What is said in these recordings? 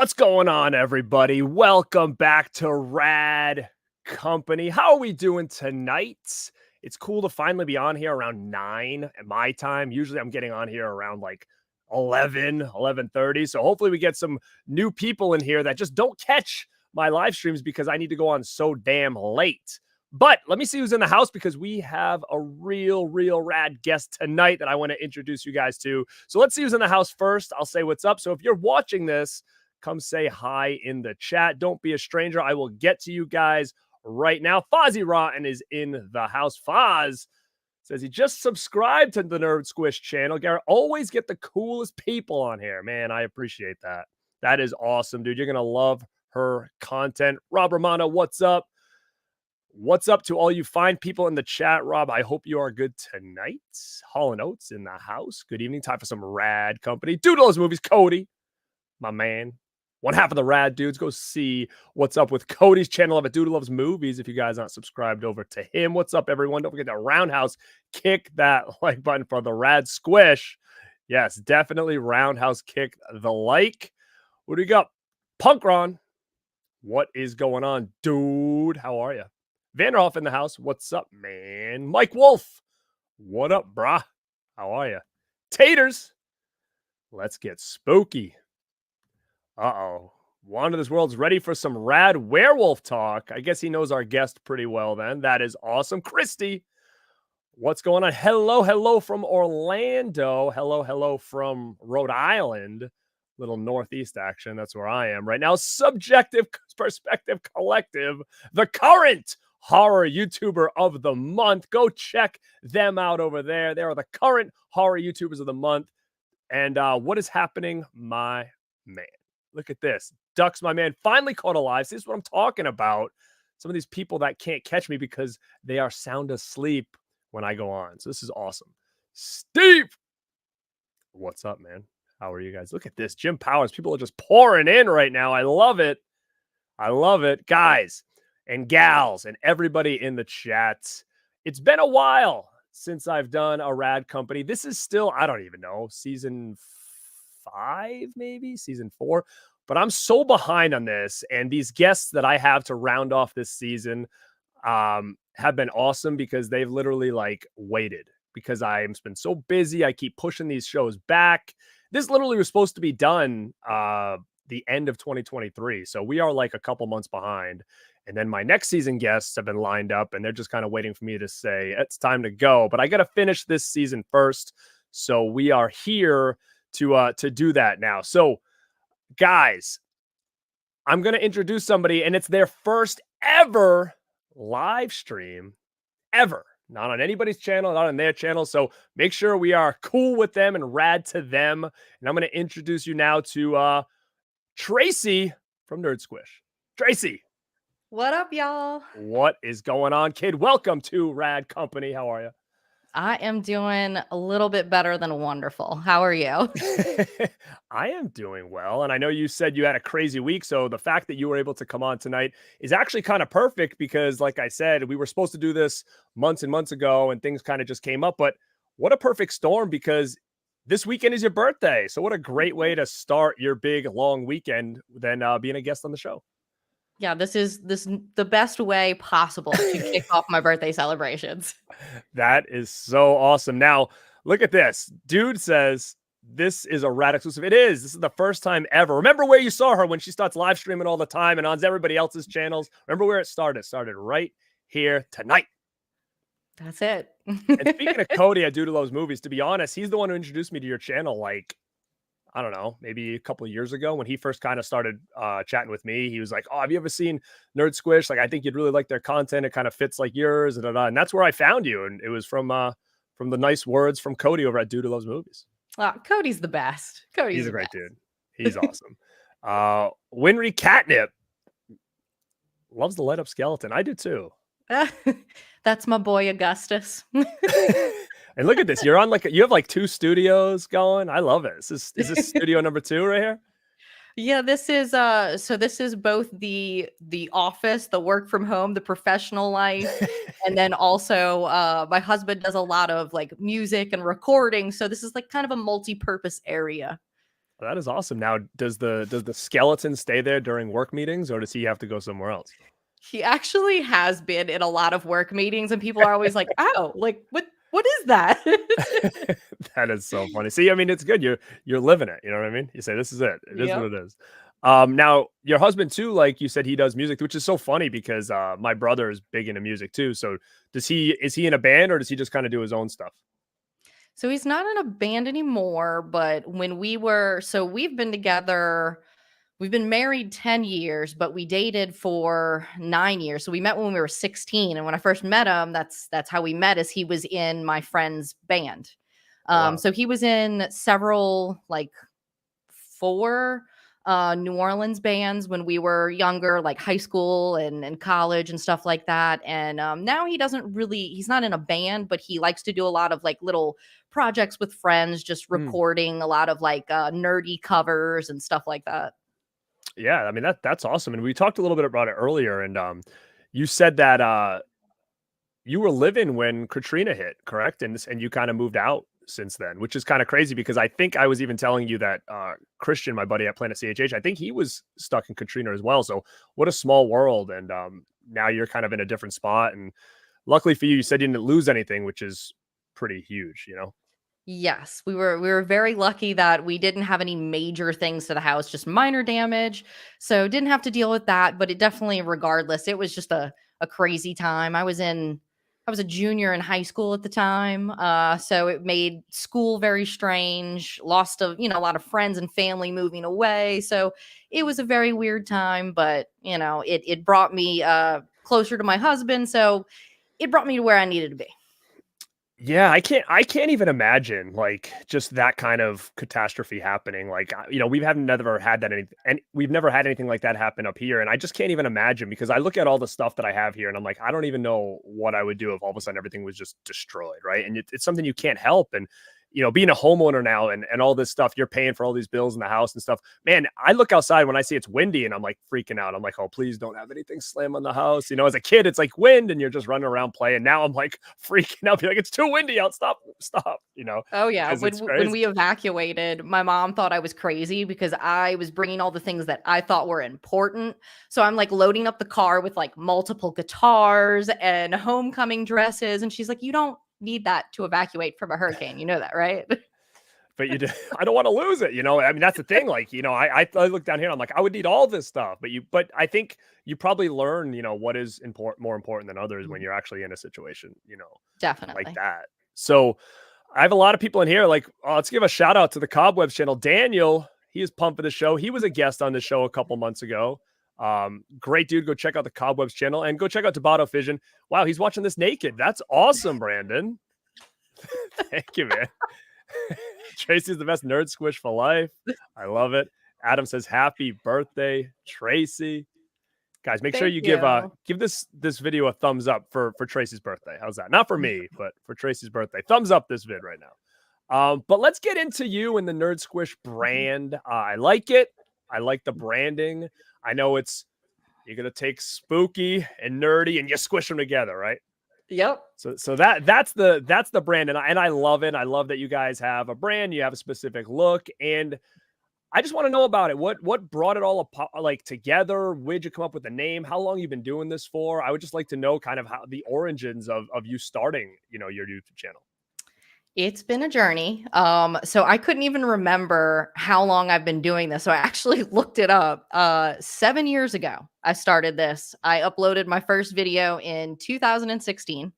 What's going on, everybody? Welcome back to RAD Company. How are we doing tonight? It's cool to finally be on here around 9 at my time. Usually I'm getting on here around like 11:30. So hopefully we get some new people in here that just don't catch my live streams because I need to go on so damn late. But let me see who's in the house because we have a real rad guest tonight that I want to introduce you guys to. So let's see who's in the house first. I'll say what's up. So if you're watching this, come say hi in the chat. Don't be a stranger. I will get to you guys right now. Fozzie Rotten is in the house. Foz says he just subscribed to the Nerd Squish channel. Garrett, always get the coolest people on here. Man, I appreciate that. That is awesome, dude. You're going to love her content. Rob Romano, what's up? What's up to all you fine people in the chat, Rob? I hope you are good tonight. Hall & Oates in the house. Good evening. Time for some RAD Company. Doodles Movies. Cody, my man. One half of the RAD dudes. Go see what's up with Cody's channel of Dude Loves Movies if you guys aren't subscribed over to him. What's up, everyone? Don't forget to roundhouse kick that like button for the RAD Squish. Yes, definitely roundhouse kick the like. What do we got? Punk Ron. What is going on, dude? How are you? Vanderhoff in the house. What's up, man? Mike Wolf. What up, brah? How are you? Taters. Let's get spooky. Uh-oh. Wanda This World's ready for some rad werewolf talk. I guess he knows our guest pretty well then. That is awesome. Christy. What's going on? Hello from Orlando. Hello from Rhode Island. Little Northeast action. That's where I am right now. Subjective Perspective Collective. The current horror YouTuber of the month. Go check them out over there. They are the current horror YouTubers of the month. And what is happening, my man? Look at this. Ducks, my man, finally caught alive. See, this is what I'm talking about. Some of these people that can't catch me because they are sound asleep when I go on. So this is awesome. Steve, what's up, man? How are you guys? Look at this. Jim Powers. People are just pouring in right now. I love it. I love it. Guys and gals and everybody in the chat. It's been a while since I've done a RAD Company. This is still, I don't even know, season 5, maybe season 4. But I'm so behind on this. And these guests that I have to round off this season have been awesome because they've literally like waited because I've been so busy. I keep pushing these shows back. This literally was supposed to be done the end of 2023. So we are like a couple months behind. And then my next season guests have been lined up and they're just kind of waiting for me to say, it's time to go. But I got to finish this season first. So we are here to do that now. So guys, I'm going to introduce somebody and it's their first ever live stream ever. Not on anybody's channel, not on their channel. So make sure we are cool with them and rad to them. And I'm going to introduce you now to Tracy from Nerd Squish. Tracy. What up, y'all? What is going on, kid? Welcome to RAD Company. How are you? I am doing a little bit better than wonderful. How are you? I am doing well. And I know you said you had a crazy week. So the fact that you were able to come on tonight is actually kind of perfect because, like I said, we were supposed to do this months and months ago and things kind of just came up. But what a perfect storm because this weekend is your birthday. So what a great way to start your big, long weekend than being a guest on the show. Yeah, this is the best way possible to kick off my birthday celebrations. That is so awesome. Now, look at this. Dude says this is a RAD exclusive. It is. This is the first time ever. Remember where you saw her when she starts live streaming all the time and on everybody else's channels? Remember where it started? It started right here tonight. That's it. And speaking of Cody at Dude Loves Movies, to be honest, he's the one who introduced me to your channel like, I don't know, maybe a couple of years ago when he first kind of started chatting with me. He was like, oh, have you ever seen Nerd Squish? Like, I think you'd really like their content. It kind of fits like yours. And that's where I found you. And it was from the nice words from Cody over at Dude Loves Movies. Cody's the best. He's a great dude. He's awesome. Winry Catnip loves the light up skeleton. I do too. That's my boy Augustus. And look at this. You're on you have like 2 studios going. I love it. Is this studio number 2 right here? Yeah, this is so this is both the office, the work from home, the professional life, and then also my husband does a lot of like music and recording. So this is like kind of a multi-purpose area. That is awesome. Now, does the skeleton stay there during work meetings, or does he have to go somewhere else? He actually has been in a lot of work meetings, and people are always like, "Oh, like, what is that?" That is so funny. See, I mean, it's good. You're living it. You know what I mean? You say, "This is it. It is what Yep. it is." Now your husband too, like you said, he does music, which is so funny because my brother is big into music too. So is he in a band or does he just kind of do his own stuff? So he's not in a band anymore, but when we were so we've been together, we've been married 10 years, but we dated for 9 years. So we met when we were 16, and when I first met him, that's how we met, is he was in my friend's band. Oh, wow. So he was in several, like, 4 New Orleans bands when we were younger, like high school and college and stuff like that. And now he's not in a band, but he likes to do a lot of like little projects with friends, just Hmm. recording a lot of like nerdy covers and stuff like that. Yeah, I mean that's awesome. And we talked a little bit about it earlier, and you said that you were living when Katrina hit, correct? And you kind of moved out since then, which is kind of crazy because I think I was even telling you that Christian, my buddy at Planet CHH, I think he was stuck in Katrina as well. So what a small world. And now you're kind of in a different spot. And luckily for you, you said you didn't lose anything, which is pretty huge, you know? Yes, we were very lucky that we didn't have any major things to the house, just minor damage. So didn't have to deal with that, but it definitely, regardless, it was just a crazy time. I was a junior in high school at the time. So it made school very strange, lost a lot of friends and family moving away. So it was a very weird time, but it brought me closer to my husband. So it brought me to where I needed to be. Yeah, I can't even imagine like just that kind of catastrophe happening. Like, we've have never had that and we've never had anything like that happen up here. And I just can't even imagine because I look at all the stuff that I have here and I'm like, I don't even know what I would do if all of a sudden everything was just destroyed, right? And it's something you can't help. And being a homeowner now and all this stuff, you're paying for all these bills in the house and stuff. Man, I look outside when I see it's windy and I'm like freaking out. I'm like, oh, please don't have anything slam on the house. As a kid, it's like wind and you're just running around playing. Now I'm like freaking out, be like, it's too windy out. Stop, stop, Oh yeah, because it's when crazy. we evacuated, my mom thought I was crazy because I was bringing all the things that I thought were important. So I'm like loading up the car with like multiple guitars and homecoming dresses, and she's like, "You don't need that to evacuate from a hurricane. You know that, right?" But I don't want to lose it. I mean, that's the thing. Like, I look down here, and I'm like, I would need all this stuff, but I think you probably learn, what is more important than others when Mhm. you're actually in a situation, like Definitely. that. So I have a lot of people in here. Like, let's give a shout out to the Cobwebs channel. Daniel, he is pumped for the show. He was a guest on the show a couple months ago. Great dude. Go check out the Cobwebs channel and go check out Tabata Fission. Wow, he's watching this naked. That's awesome, Brandon. Thank you, man. Tracy's the best nerd squish for life. I love it. Adam says happy birthday, Tracy. Guys, make sure Thank you you. give this video a thumbs up for Tracy's birthday. How's that? Not for me, but for Tracy's birthday. Thumbs up this vid right now. But let's get into you and the Nerd Squish Mhm. brand. I like it. I like the branding. I know you're gonna take spooky and nerdy and you squish them together, right? Yep. So that's the brand, and I love it. I love that you guys have a brand. You have a specific look, and I just want to know about it. What brought it all like together? Where'd you come up with the name? How long you been doing this for? I would just like to know kind of how the origins of you starting, your YouTube channel. It's been a journey. So I couldn't even remember how long I've been doing this. So I actually looked it up. 7 years ago, I started this. I uploaded my first video in 2016.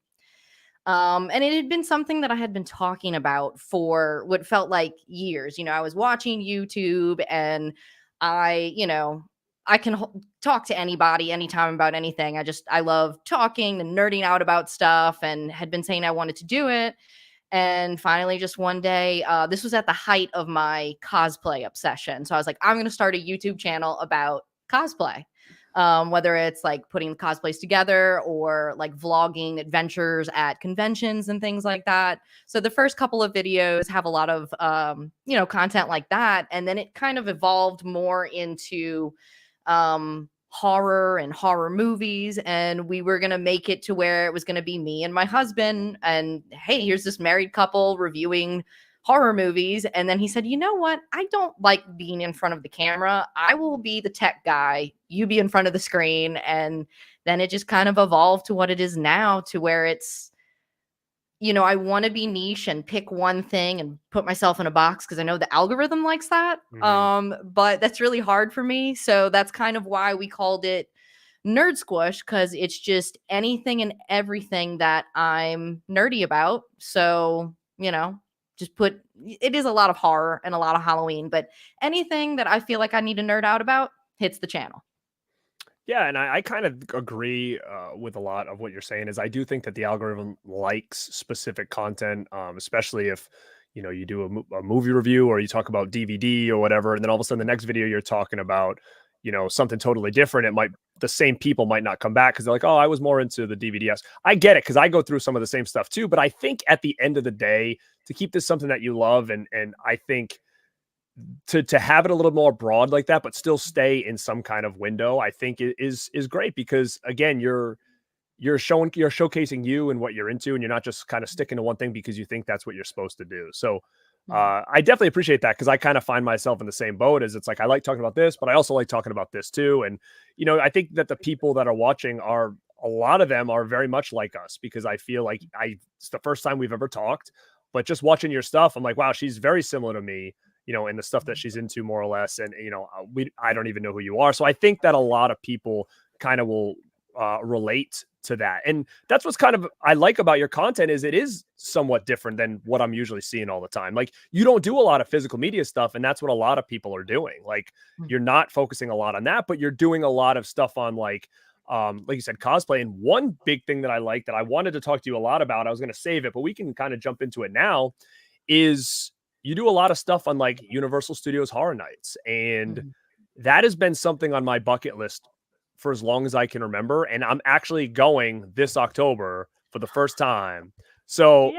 And it had been something that I had been talking about for what felt like years. I was watching YouTube, and I can talk to anybody anytime about anything. I love talking and nerding out about stuff, and had been saying I wanted to do it. And finally, just one day, this was at the height of my cosplay obsession. So I was like, I'm going to start a YouTube channel about cosplay. Whether it's like putting cosplays together or like vlogging adventures at conventions and things like that. So the first couple of videos have a lot of, content like that. And then it kind of evolved more into horror and horror movies, and we were going to make it to where it was going to be me and my husband, and hey, here's this married couple reviewing horror movies. And then he said, you know what? I don't like being in front of the camera. I will be the tech guy. You be in front of the screen. And then it just kind of evolved to what it is now, to where it's, I want to be niche and pick one thing and put myself in a box because I know the algorithm likes that. Mhm. But that's really hard for me. So that's kind of why we called it Nerd Squish, because it's just anything and everything that I'm nerdy about. So, just put it is a lot of horror and a lot of Halloween, but anything that I feel like I need to nerd out about hits the channel. Yeah, and I kind of agree with a lot of what you're saying. Is I do think that the algorithm likes specific content, especially if you do a movie review or you talk about DVD or whatever, and then all of a sudden the next video you're talking about something totally different. It might the same people might not come back because they're like, oh, I was more into the DVDs. I get it because I go through some of the same stuff too. But I think at the end of the day, to keep this something that you love, and I think to have it a little more broad like that, but still stay in some kind of window, I think is great because again, you're showcasing you and what you're into, and you're not just kind of sticking to one thing because you think that's what you're supposed to do. So Mhm. I definitely appreciate that because I kind of find myself in the same boat as it's like I like talking about this, but I also like talking about this too. And I think that the people that are watching are a lot of them are very much like us because I feel like it's the first time we've ever talked, but just watching your stuff, I'm like, wow, she's very similar to me, and the stuff that she's into more or less. And I don't even know who you are, so I think that a lot of people kind of will relate to that. And that's what's kind of I like about your content is it is somewhat different than what I'm usually seeing all the time. Like you don't do a lot of physical media stuff, and that's what a lot of people are doing. Like Mhm. you're not focusing a lot on that, but you're doing a lot of stuff on like you said, cosplay. And one big thing that I like that I wanted to talk to you a lot about, I was going to save it, but we can kind of jump into it now, is you do a lot of stuff on like Universal Studios Horror Nights. And Mhm. that has been something on my bucket list for as long as I can remember. And I'm actually going this October for the first time. So Yeah.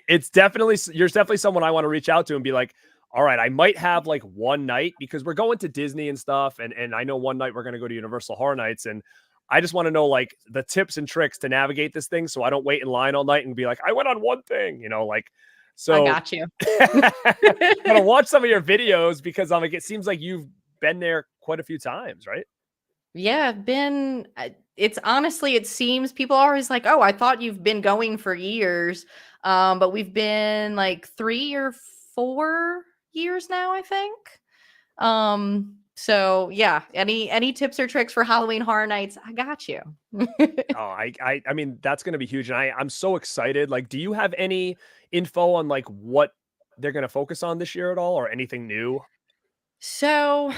you're definitely someone I want to reach out to and be like, all right, I might have like one night because we're going to Disney and stuff. And I know one night we're going to go to Universal Horror Nights. And I just want to know like the tips and tricks to navigate this thing so I don't wait in line all night and be like, I went on one thing, like I so got you. gotta watch some of your videos because I'm like, it seems like you've been there quite a few times, right? Yeah, it's honestly, it seems people are always like, "Oh, I thought you've been going for years." But we've been like 3 or 4 years now, I think. So yeah, any tips or tricks for Halloween Horror Nights, I got you. Oh, I mean, that's gonna be huge. And I'm so excited. Like, do you have any info on like what they're gonna focus on this year at all or anything new? So,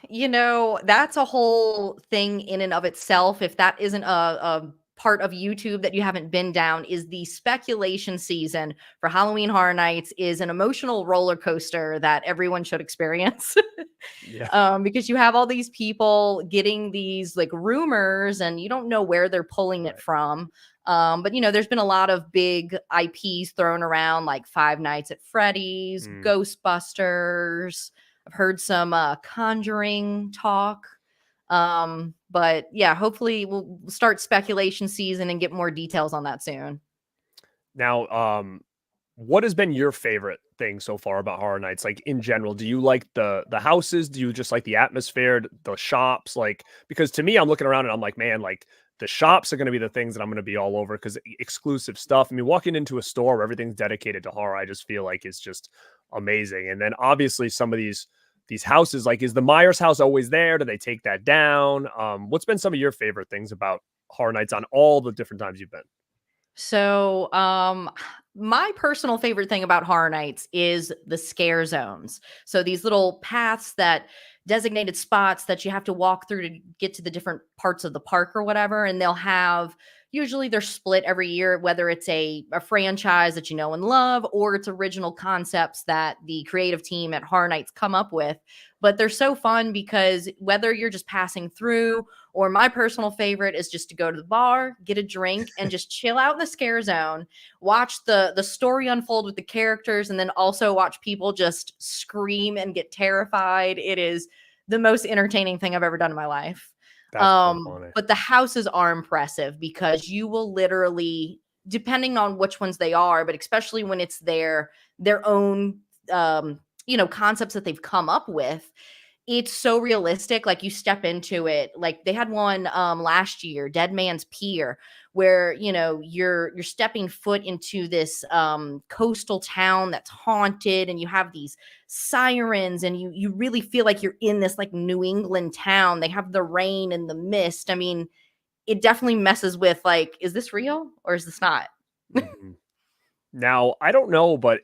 that's a whole thing in and of itself. If that isn't a part of YouTube that you haven't been down, is the speculation season for Halloween Horror Nights is an emotional roller coaster that everyone should experience. Yeah. Because you have all these people getting these like rumors and you don't know where they're pulling it Right. from. But there's been a lot of big IPs thrown around like Five Nights at Freddy's, Mm. Ghostbusters. I've heard some Conjuring talk. But yeah, hopefully we'll start speculation season and get more details on that soon. Now, what has been your favorite thing so far about Horror Nights? Like in general, do you like the houses? Do you just like the atmosphere, the shops? Like because to me, I'm looking around and I'm like, man, like the shops are going to be the things that I'm going to be all over because exclusive stuff. I mean, walking into a store where everything's dedicated to horror, I just feel like it's just amazing. And then obviously some of these houses, like is the Myers house always there? Do they take that down? What's been some of your favorite things about Horror Nights on all the different times you've been? So, my personal favorite thing about Horror Nights is the scare zones. So these little paths that designated spots that you have to walk through to get to the different parts of the park or whatever, and they'll have usually they're split every year, whether it's a franchise that you know and love or it's original concepts that the creative team at Horror Nights come up with. But they're so fun because whether you're just passing through or my personal favorite is just to go to the bar, get a drink, and just chill out in the scare zone, watch the story unfold with the characters, and then also watch people just scream and get terrified. It is the most entertaining thing I've ever done in my life. That's so funny. But the houses are impressive because you will literally, depending on which ones they are, but especially when it's their own concepts that they've come up with, it's so realistic. Like, you step into it. Like, they had one last year, Dead Man's Pier, where you're stepping foot into this coastal town that's haunted, and you have these sirens, and you really feel like you're in this like New England town. They have the rain and the mist. I mean, it definitely messes with, like, is this real or is this not? Mhm. Now, I don't know, but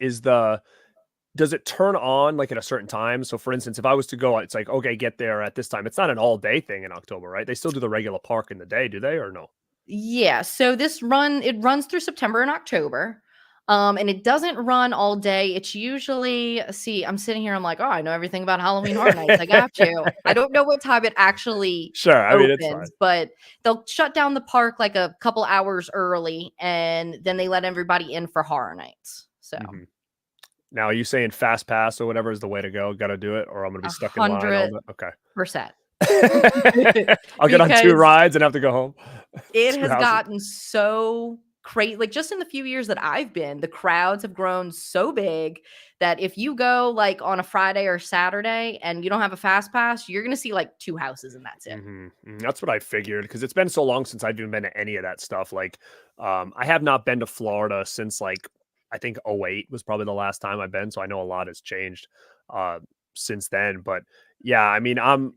does it turn on like at a certain time? So for instance, if I was to go, it's like, okay, get there at this time. It's not an all day thing in October, right? They still do the regular park in the day, do they, or no? Yeah, so it runs through September and October. And it doesn't run all day. It's usually, see, I'm sitting here, I'm like, oh, I know everything about Halloween Horror Nights. I got you. I don't know what time it actually Sure. I mean, it's fine. opens, but they'll shut down the park like a couple hours early, and then they let everybody in for Horror Nights. So Mhm. Now, are you saying fast pass or whatever is the way to go? Got to do it, or I'm going to be stuck in line all day? 100%. Okay. I'll get on 2 Because rides and have to go home. it 2 has houses. gotten so crazy. Like, just in the few years that I've been, the crowds have grown so big that if you go like on a Friday or Saturday and you don't have a fast pass, you're gonna see like 2 houses and that's it. That's what I figured, because it's been so long since I've even been to any of that stuff. Like, I have not been to Florida since like I think '08 was probably the last time I've been. So I know a lot has changed since then. But yeah, I mean, I'm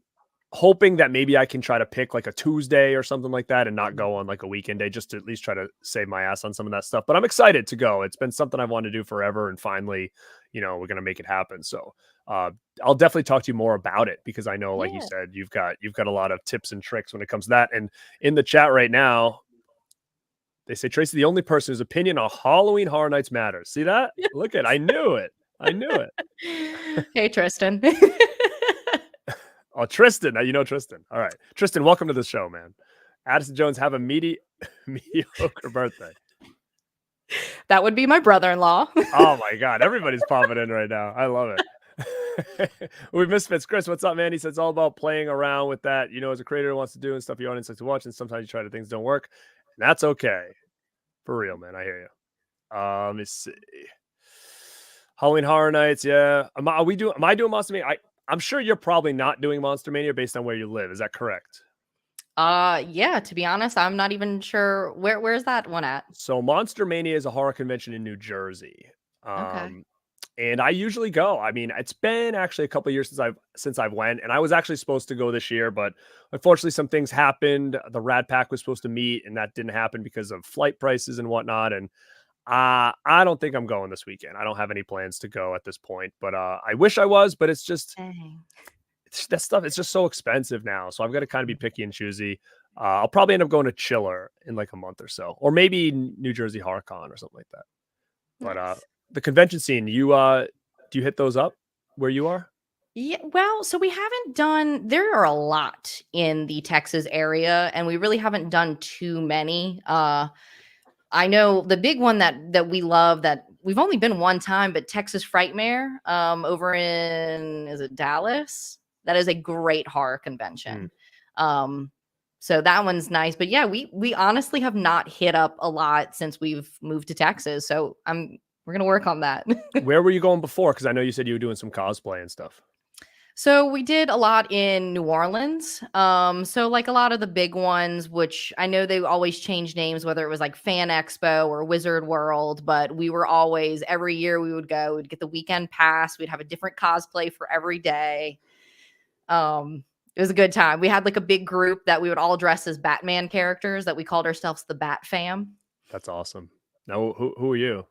hoping that maybe I can try to pick like a Tuesday or something like that and not go on like a weekend day, just to at least try to save my ass on some of that stuff. But I'm excited to go. It's been something I've wanted to do forever, and finally, we're going to make it happen. So, I'll definitely talk to you more about it, because I know, like you Yeah. said, you've got a lot of tips and tricks when it comes to that. And in the chat right now, they say Tracy, the only person whose opinion on Halloween Horror Nights matters. See that? Look at, I knew it. I knew it. Hey, Tristan. Oh, Tristan. Now you know Tristan. All right. Tristan, welcome to the show, man. Addison Jones, have a mediocre birthday. That would be my brother-in-law. Oh my God. Everybody's popping in right now. I love it. We Misfits. Chris, what's up, man? He said it's all about playing around with that, as a creator wants to do and stuff your audience likes to watch, and sometimes you try to things don't work. And that's okay. For real, man. I hear you. Let me see. Halloween Horror Nights, yeah. Am I doing Monster Mania? I'm sure you're probably not doing Monster Mania based on where you live. Is that correct? Yeah, to be honest, I'm not even sure where's that one at. So Monster Mania is a horror convention in New Jersey. Okay. And I usually go. I mean, it's been actually a couple of years since I've went, and I was actually supposed to go this year, but unfortunately some things happened. The RAD Pack was supposed to meet, and that didn't happen because of flight prices and whatnot. And I don't think I'm going this weekend. I don't have any plans to go at this point, but I wish I was, but it's just Dang. that stuff. It's just so expensive now. So I've got to kind of be picky and choosy. I'll probably end up going to Chiller in like a month or so, or maybe New Jersey HorrorCon or something like that. But Nice. the convention scene, do you hit those up where you are? Yeah, well, so we haven't done, there are a lot in the Texas area, and we really haven't done too many. I know the big one that we love, that we've only been one time, but Texas Frightmare, over in, is it Dallas? That is a great horror convention. So that one's nice. But yeah, we honestly have not hit up a lot since we've moved to Texas. So we're gonna work on that. Where were you going before? Because I know you said you were doing some cosplay and stuff. So we did a lot in New Orleans. So like a lot of the big ones, which I know they always change names, whether it was like Fan Expo or Wizard World, but we were always, every year we would go, we'd get the weekend pass, we'd have a different cosplay for every day. It was a good time. We had like a big group that we would all dress as Batman characters that we called ourselves the Bat Fam. That's awesome. Now, who are you?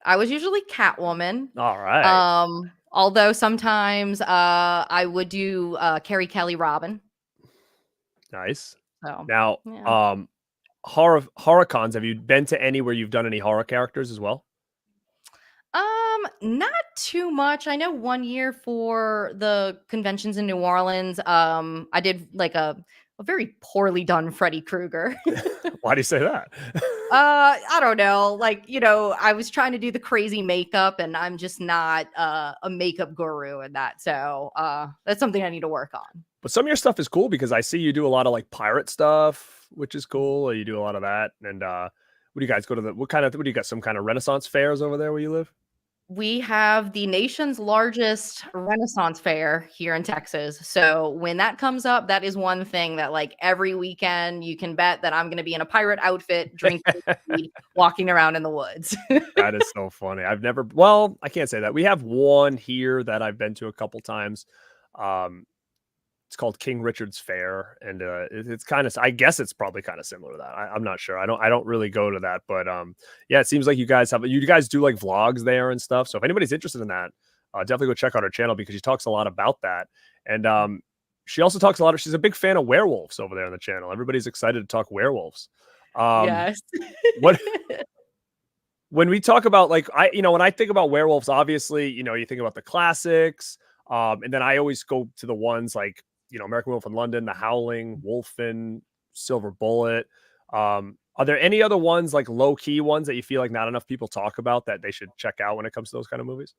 I was usually Catwoman. All right. Although sometimes I would do Carrie Kelly Robin. Nice. So Now, yeah. horror cons, have you been to any where you've done any horror characters as well? Not too much. I know one year for the conventions in New Orleans, I did like a very poorly done Freddy Krueger. Why do you say that? I don't know. Like, I was trying to do the crazy makeup, and I'm just not a makeup guru in that. So that's something I need to work on. But some of your stuff is cool, because I see you do a lot of like pirate stuff, which is cool. You do a lot of that. And what do you guys go to what do you got? Some kind of Renaissance fairs over there where you live? We have the nation's largest Renaissance fair here in Texas. So when that comes up, that is one thing that like every weekend you can bet that I'm going to be in a pirate outfit, drinking weed, walking around in the woods. That is so funny. I've never, well, I can't say that. We have one here that I've been to a couple times. Um, it's called King Richard's Fair, and it's kind of, I guess it's probably kind of similar to that. I'm not sure. I don't really go to that, but yeah, it seems like you guys do like vlogs there and stuff. So if anybody's interested in that, definitely go check out her channel because she talks a lot about that. And she also talks a lot of, she's a big fan of werewolves over there on the channel. Everybody's excited to talk werewolves. Yes. What when we talk about like when I think about werewolves, obviously, you think about the classics. And then I always go to the ones like, American Wolf in London, The Howling, Wolfen, Silver Bullet. Are there any other ones like low key ones that you feel like not enough people talk about that they should check out when it comes to those kind of movies?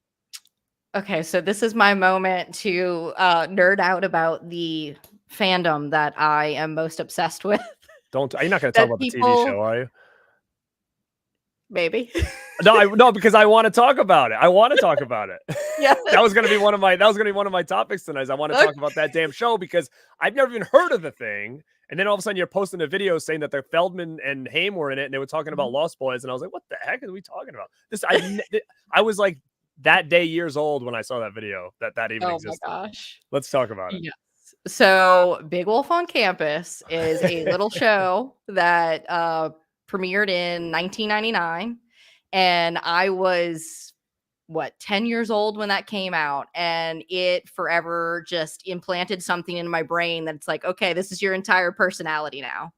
Okay, so this is my moment to nerd out about the fandom that I am most obsessed with. Don't You're not going to talk That about the TV people show, are you? maybe. No, because I want to talk about it. I want to talk about it. Yeah. That was going to be one of my topics tonight. Is I want to talk about that damn show because I've never even heard of the thing. And then all of a sudden you're posting a video saying that the Feldman and Haim were in it and they were talking about Lost Boys. And I was like, what the heck are we talking about? I was like that day years old when I saw that video that even Oh existed. my gosh. Let's talk about it. Yes. So Big Wolf on Campus is a little show that premiered in 1999. And I was, 10 years old when that came out. And it forever just implanted something in my brain that's like, okay, this is your entire personality now.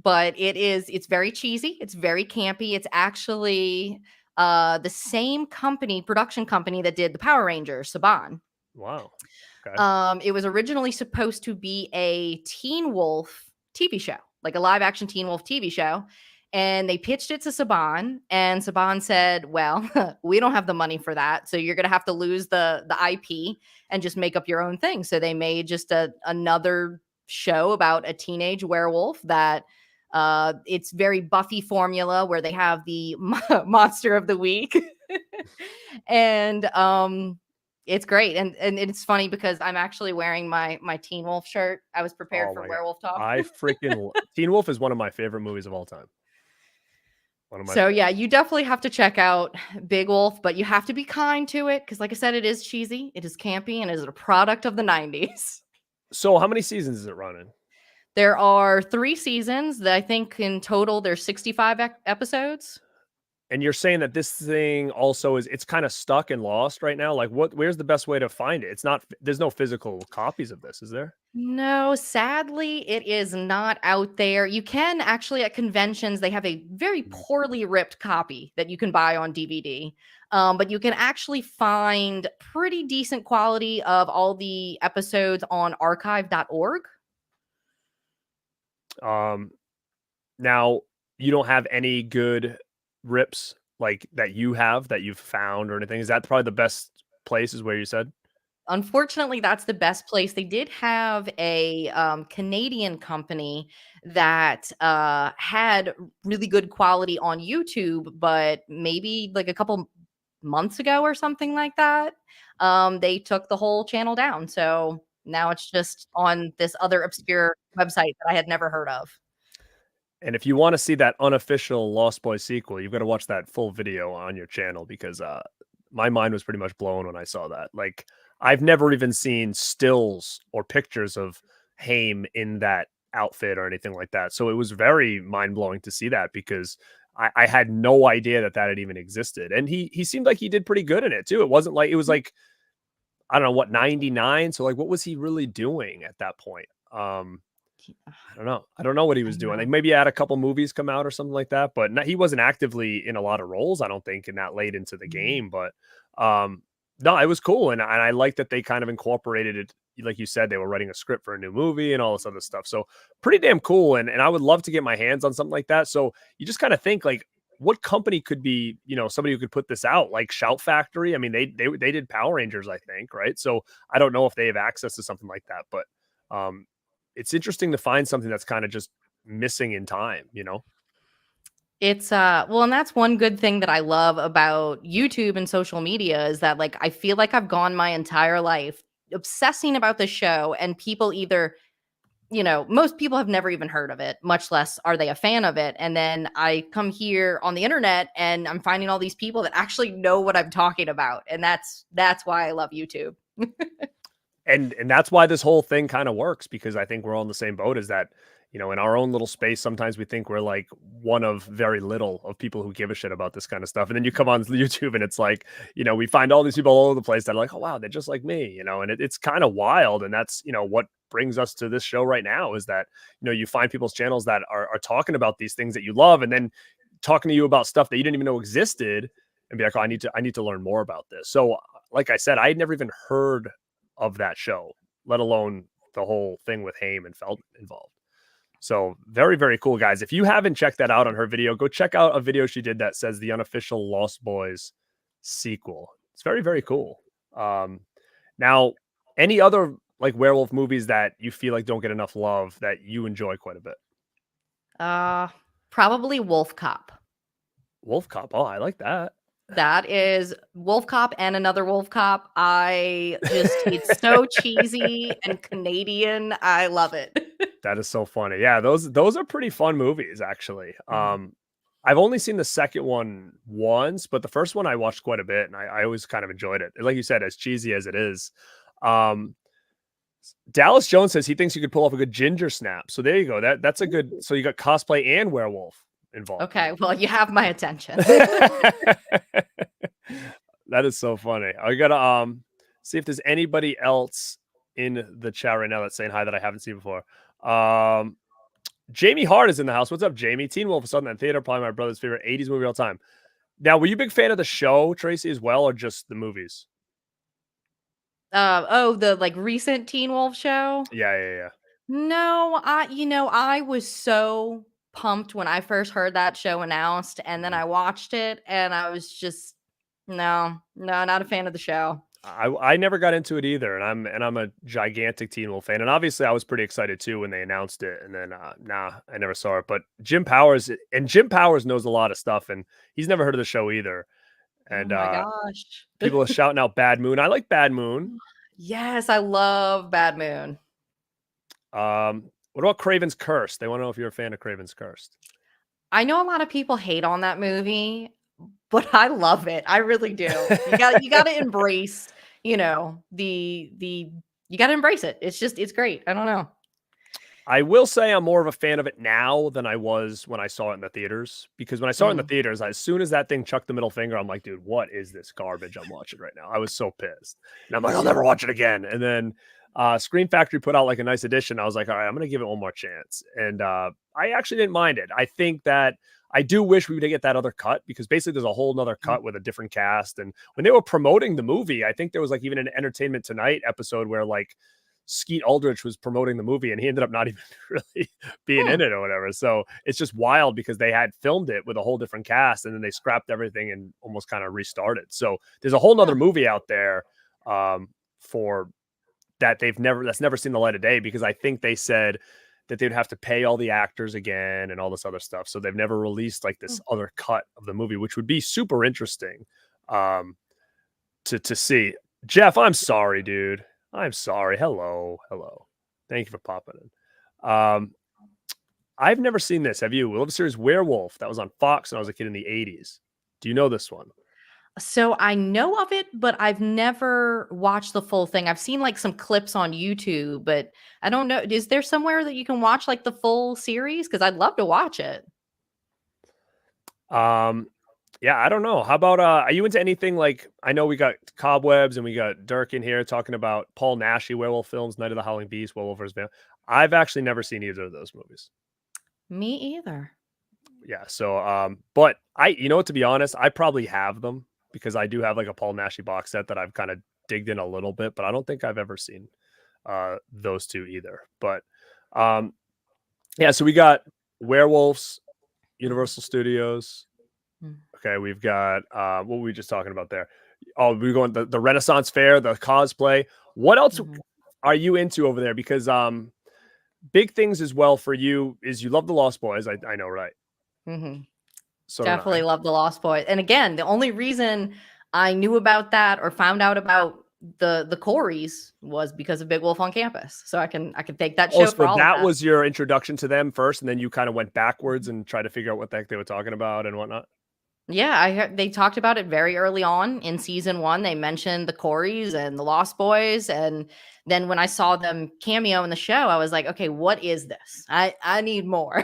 But it's very cheesy. It's very campy. It's actually the same production company that did the Power Rangers, Saban. Wow. Okay. It was originally supposed to be a Teen Wolf TV show, like a live action Teen Wolf TV show. And they pitched it to Saban, and Saban said, well, we don't have the money for that. So you're going to have to lose the IP and just make up your own thing. So they made just another show about a teenage werewolf that it's very Buffy formula where they have the monster of the week. And it's great. And it's funny because I'm actually wearing my Teen Wolf shirt. I was prepared for Werewolf Talk. I freaking Teen Wolf is one of my favorite movies of all time. So yeah, you definitely have to check out Big Wolf, but you have to be kind to it because, like I said, it is cheesy, it is campy, and it is a product of the 90s. So how many seasons is it running? There are 3 seasons. I think in total there's 65 episodes. And you're saying that this thing also it's kind of stuck and lost right now? Like where's the best way to find it? There's no physical copies of this, is there? No, sadly, it is not out there. You can actually at conventions, they have a very poorly ripped copy that you can buy on DVD. But you can actually find pretty decent quality of all the episodes on archive.org. Now you don't have any good rips like that you've found or anything? Is that probably the best place is where you said? Unfortunately, that's the best place. They did have a Canadian company that had really good quality on YouTube, but maybe like a couple months ago or something like that, they took the whole channel down. So now it's just on this other obscure website that I had never heard of. And if you want to see that unofficial Lost Boys sequel, you've got to watch that full video on your channel because my mind was pretty much blown when I saw that. Like, I've never even seen stills or pictures of Haim in that outfit or anything like that. So it was very mind-blowing to see that because I had no idea that had even existed. And he seemed like he did pretty good in it too. It wasn't like, it was like, I don't know, what, 99? So like, what was he really doing at that point? I don't know. I don't know what he was doing. Like maybe he had a couple movies come out or something like that, but he wasn't actively in a lot of roles, I don't think, in that late into the game. But no, it was cool. And I like that they kind of incorporated it. Like you said, they were writing a script for a new movie and all this other stuff. So pretty damn cool. And I would love to get my hands on something like that. So you just kind of think like, what company could be, somebody who could put this out, like Shout Factory? I mean, they did Power Rangers, I think, right? So I don't know if they have access to something like that, but it's interesting to find something that's kind of just missing in time, It's well, and that's one good thing that I love about YouTube and social media is that like I feel like I've gone my entire life obsessing about the show, and people either, most people have never even heard of it, much less are they a fan of it. And then I come here on the internet and I'm finding all these people that actually know what I'm talking about. And that's why I love YouTube. And that's why this whole thing kind of works, because I think we're all in the same boat, is that, in our own little space, sometimes we think we're like one of very little of people who give a shit about this kind of stuff. And then you come on YouTube and it's like, we find all these people all over the place that are like, oh, wow, they're just like me, and it's kind of wild. And that's, what brings us to this show right now is that, you find people's channels that are talking about these things that you love, and then talking to you about stuff that you didn't even know existed, and be like, oh, I need to learn more about this. So like I said, I had never even heard of that show, let alone the whole thing with Haim and Felt involved. So very, very cool, guys. If you haven't checked that out on her video, go check out a video she did that says the unofficial Lost Boys sequel. It's very, very cool. Now, any other like werewolf movies that you feel like don't get enough love that you enjoy quite a bit? Probably Wolf Cop. Wolf Cop. Oh, I like that. That is Wolf Cop and Another Wolf Cop. It's so cheesy and Canadian. I love it. That is so funny. Yeah, those are pretty fun movies, actually. Mhm. I've only seen the second one once, but the first one I watched quite a bit, and I always kind of enjoyed it. Like you said, as cheesy as it is. Dallas Jones says he thinks you could pull off a good ginger snap. So there you go. That's a good. So you got cosplay and werewolf involved. Okay, well, you have my attention. That is so funny. I gotta see if there's anybody else in the chat right now that's saying hi that I haven't seen before. Jamie Hart is in the house. What's up, Jamie? Teen Wolf saw that in theater, probably my brother's favorite 80s movie of all time. Now, were you a big fan of the show, Tracy, as well, or just the movies? The like recent Teen Wolf show? Yeah. No, I was so pumped when I first heard that show announced, and then I watched it and I was just no, not a fan of the show. I never got into it either, and I'm a gigantic Teen Wolf fan, and obviously I was pretty excited too when they announced it, and then I never saw it. But Jim Powers knows a lot of stuff, and he's never heard of the show either. Oh And my gosh. people are shouting out Bad Moon. I like Bad Moon. Yes, I love Bad Moon. What about Craven's Curse? They want to know if you're a fan of Craven's Curse. I know a lot of people hate on that movie, but I love it. I really do. You got to embrace, you got to embrace it. It's great. I don't know. I will say I'm more of a fan of it now than I was when I saw it in the theaters, because when I saw it in the theaters, as soon as that thing chucked the middle finger, I'm like, dude, what is this garbage I'm watching right now? I was so pissed. And I'm like, I'll never watch it again. And then Scream Factory put out like a nice edition. I was like, all right, I'm going to give it one more chance. And I actually didn't mind it. I think that I do wish we would get that other cut, because basically there's a whole nother cut with a different cast. And when they were promoting the movie, I think there was like even an Entertainment Tonight episode where like Skeet Ulrich was promoting the movie and he ended up not even really being in it or whatever. So it's just wild because they had filmed it with a whole different cast and then they scrapped everything and almost kind of restarted. So there's a whole nother movie out there for that that's never seen the light of day, because I think they said that they'd have to pay all the actors again and all this other stuff. So they've never released like this other cut of the movie, which would be super interesting to see. Jeff, I'm sorry, dude. I'm sorry. Hello. Thank you for popping in. I've never seen this. Have you? We love the series Werewolf. That was on Fox when I was a kid in the 80s. Do you know this one? So I know of it, but I've never watched the full thing. I've seen like some clips on YouTube, but I don't know. Is there somewhere that you can watch like the full series? Because I'd love to watch it. Yeah, I don't know. How about are you into anything like, I know we got Cobwebs and we got Dirk in here talking about Paul Naschy werewolf films, Night of the Howling Beast, Werewolf vs. Vampire. I've actually never seen either of those movies. Me either. Yeah, so but to be honest, I probably have them because I do have like a Paul Naschy box set that I've kind of digged in a little bit, but I don't think I've ever seen those two either. But yeah, so we got Werewolves, Universal Studios. Okay, we've got what were we just talking about there? Oh, we're going the Renaissance Fair, the cosplay. What else are you into over there? Because big things as well for you is you love the Lost Boys. I know, right? So did Definitely I. love The Lost Boys. And again, the only reason I knew about that or found out about the Coreys was because of Big Wolf on Campus. So I can thank that Oh, show for so all of that that. was your introduction to them first, and then you kind of went backwards and tried to figure out what the heck they were talking about and whatnot? Yeah, I heard they talked about it very early on in season 1. They mentioned the Coreys and the Lost Boys, and then when I saw them cameo in the show, I was like, "Okay, what is this? I need more."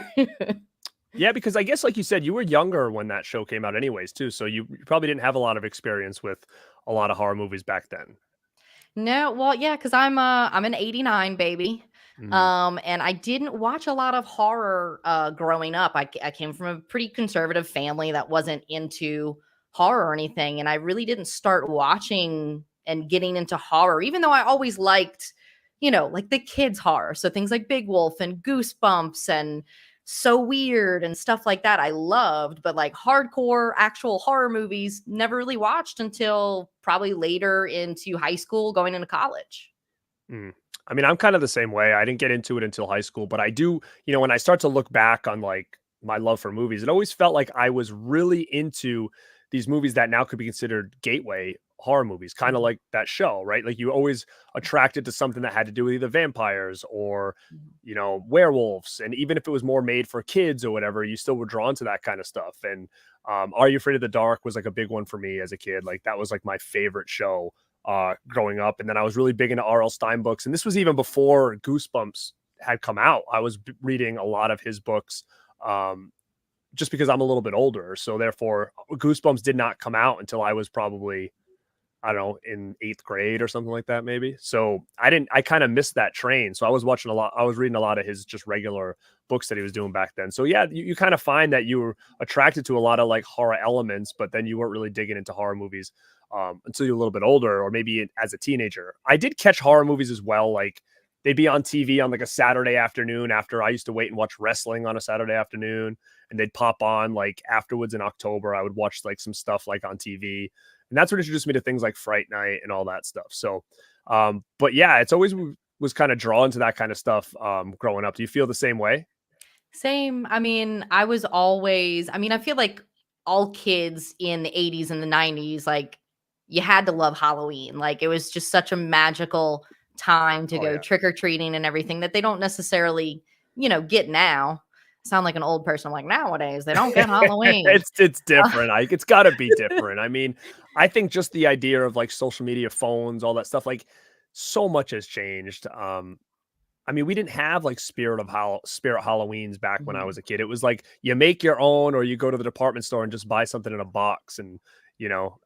Yeah, because I guess, like you said, you were younger when that show came out anyways too, so you probably didn't have a lot of experience with a lot of horror movies back then. No, well, yeah, because I'm an '89 baby. Mhm. And I didn't watch a lot of horror growing up. I came from a pretty conservative family that wasn't into horror or anything, and I really didn't start watching and getting into horror, even though I always liked, like the kids' horror. So things like Big Wolf and Goosebumps and So Weird and stuff like that I loved, but like hardcore actual horror movies never really watched until probably later into high school, going into college. Mm. I mean, I'm kind of the same way. I didn't get into it until high school, but I do, when I start to look back on like my love for movies, it always felt like I was really into these movies that now could be considered gateway horror movies, kind of Mhm, like that show, right? Like you always attracted to something that had to do with either vampires or, mhm. werewolves. And even if it was more made for kids or whatever, you still were drawn to that kind of stuff. And Are You Afraid of the Dark was like a big one for me as a kid. Like that was like my favorite show growing up. And then I was really big into R.L. Stein books. And this was even before Goosebumps had come out. I was reading a lot of his books um, just because I'm a little bit older. So therefore, Goosebumps did not come out until I was probably, I don't know, in eighth grade or something like that, maybe. So I kind of missed that train. So I was watching a lot, I was reading a lot of his just regular books that he was doing back then. So yeah, you kind of find that you were attracted to a lot of like horror elements, but then you weren't really digging into horror movies until you're a little bit older or maybe as a teenager. I did catch horror movies as well. Like they'd be on TV on like a Saturday afternoon after I used to wait and watch wrestling on a Saturday afternoon. And they'd pop on like afterwards in October. I would watch like some stuff like on TV, and that's what introduced me to things like Fright Night and all that stuff. So, but yeah, it's always was kind of drawn to that kind of stuff growing up. Do you feel the same way? Same. I mean, I feel like all kids in the '80s and the '90s, like you had to love Halloween. Like it was just such a magical time to Oh go yeah, trick or treating and everything that they don't necessarily, get now. Sound like an old person. I'm like, nowadays they don't get Halloween. it's different. It's got to be different. I mean, I think just the idea of like social media, phones, all that stuff, like so much has changed. I mean, we didn't have like spirit Halloweens back when I Mhm. was a kid. It was like you make your own or you go to the department store and just buy something in a box. And,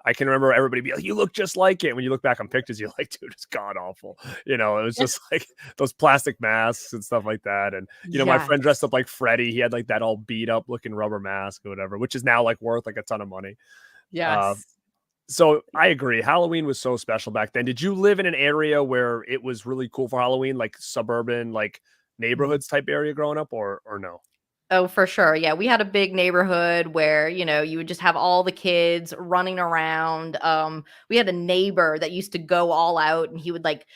I can remember everybody be like, you look just like it. When you look back on pictures, you're like, dude, it's god awful. It was just like those plastic masks and stuff like that. And, my friend dressed Yes. up like Freddy. He had like that all beat up looking rubber mask or whatever, which is now like worth like a ton of money. Uh, Yes. so I agree. Halloween was so special back then. Did you live in an area where it was really cool for Halloween, like suburban, like Mhm. neighborhoods type area growing up, or no? Oh, for sure. Yeah, we had a big neighborhood where, you would just have all the kids running around. We had a neighbor that used to go all out and he would like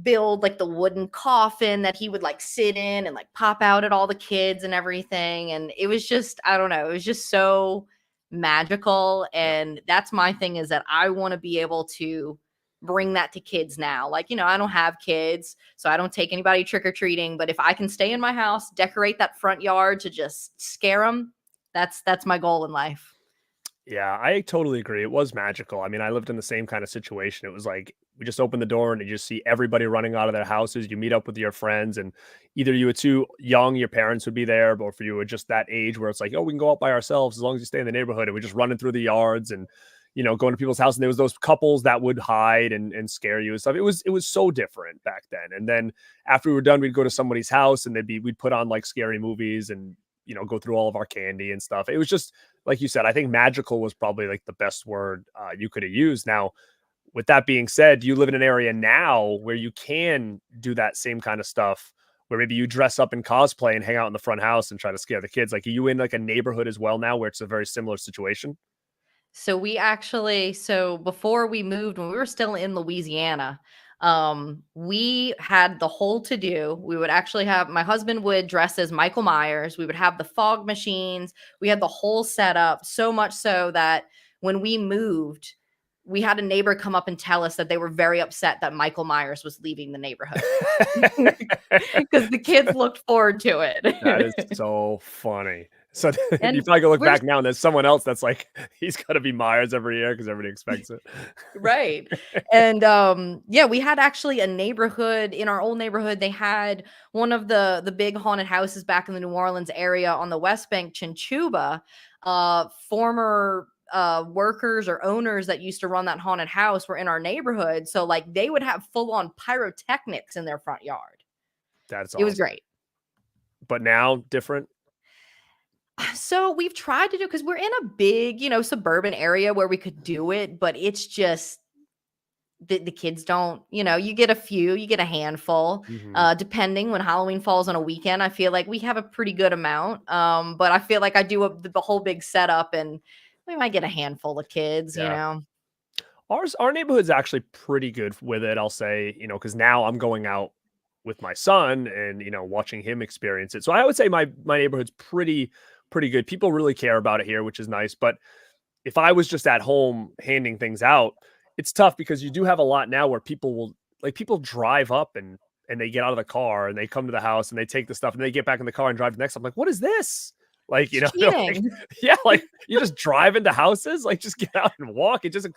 build like the wooden coffin that he would like sit in and like pop out at all the kids and everything. And it was just, I don't know, it was just so magical. Yeah. And that's my thing, is that I want to be able to bring that to kids now. Like, I don't have kids, so I don't take anybody trick or treating. But if I can stay in my house, decorate that front yard to just scare them, that's my goal in life. Yeah, I totally agree. It was magical. I mean, I lived in the same kind of situation. It was like we just opened the door and you just see everybody running out of their houses. You meet up with your friends, and either you were too young, your parents would be there, or if you were just that age where it's like, oh, we can go out by ourselves as long as you stay in the neighborhood. And we're just running through the yards and going to people's houses. And there was those couples that would hide and scare you and stuff. It was so different back then. And then after we were done, we'd go to somebody's house and we'd put on like scary movies and go through all of our candy and stuff. It was just like you said, I think magical was probably like the best word you could have used. Now, with that being said, do you live in an area now where you can do that same kind of stuff? Where maybe you dress up in cosplay and hang out in the front house and try to scare the kids. Like, are you in like a neighborhood as well now where it's a very similar situation? So before we moved, when we were still in Louisiana, We had the whole to do. We would actually have my husband would dress as Michael Myers. We would have the fog machines. We had the whole setup, so much so that when we moved, we had a neighbor come up and tell us that they were very upset that Michael Myers was leaving the neighborhood because the kids looked forward to That is it. so funny. So you And probably go look we're back now and there's someone else that's like, he's gotta be Myers every year because everybody expects it. right. And yeah, we had actually a neighborhood in our old neighborhood. They had one of the big haunted houses back in the New Orleans area on the West Bank, Chinchuba. Former workers or owners that used to run that haunted house were in our neighborhood. So like they would have full on pyrotechnics in their front yard. That's It was awesome. great. But now different? So we've tried to do because we're in a big, suburban area where we could do it, but it's just the kids don't, you get a few, you get a handful, Mhm. depending when Halloween falls on a weekend. I feel like we have a pretty good amount. But I feel like I do the whole big setup and we might get a handful of kids. Yeah. Our neighborhood's actually pretty good with it, I'll say, because now I'm going out with my son and, watching him experience it. So I would say my neighborhood's pretty good. People really care about it here, which is nice. But if I was just at home handing things out, it's tough because you do have a lot now where people drive up and they get out of the car and they come to the house and they take the stuff and they get back in the car and drive the next. I'm like, what is this? Like, It's they're like, cheating. yeah, like you just drive into houses, like just get out and walk. It just, and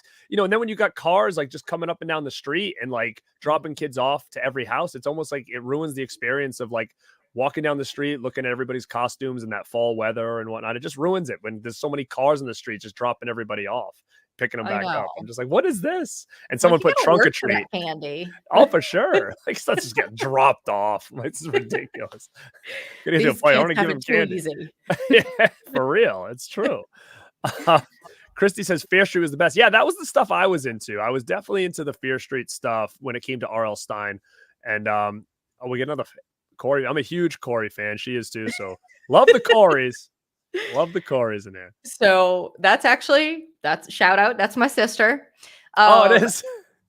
then when you got cars like just coming up and down the street and like dropping kids off to every house, it's almost like it ruins the experience of like walking down the street, looking at everybody's costumes and that fall weather and whatnot. It just ruins it when there's so many cars in the street just dropping everybody off, picking them I back know. up. I'm just like, what is this? And Like someone you put gotta trunk or work for that treat. candy. Oh, for sure. Like stuff just get dropped off. Like, this is ridiculous. Good idea. These Boy, I kids want to have give it him too candy. easy. Yeah, for real. It's true. Uh, Christy says Fear Street was the best. Yeah, that was the stuff I was into. I was definitely into the Fear Street stuff when it came to R.L. Stein. And oh, we get another Corey. I'm a huge Corey fan. She is too. So love the Coreys. Love the Coreys in there. So that's shout out. That's my sister. Oh, it Um, is.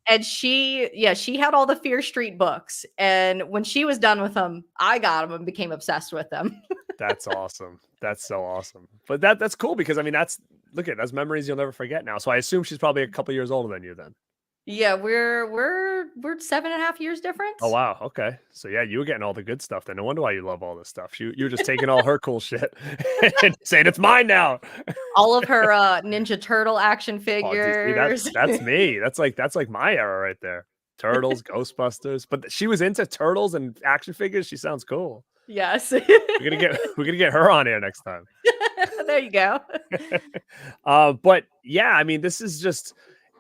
and she had all the Fear Street books. And when she was done with them, I got them and became obsessed with them. That's awesome. That's so awesome. But that's cool because I mean that's memories you'll never forget now. So I assume she's probably a couple years older than you then. Yeah, we're 7.5 years Oh difference. wow. Okay. So yeah, you were getting all the good stuff then. No wonder why you love all this stuff. You were just taking all her cool shit and saying it's mine now. All of her Ninja Turtle action Oh, do you see that's figures. that's me. That's like my era right there. Turtles, Ghostbusters. But she was into turtles and action figures. She sounds cool. Yes. We're gonna get her on here next time. There you go. But yeah, I mean, this is just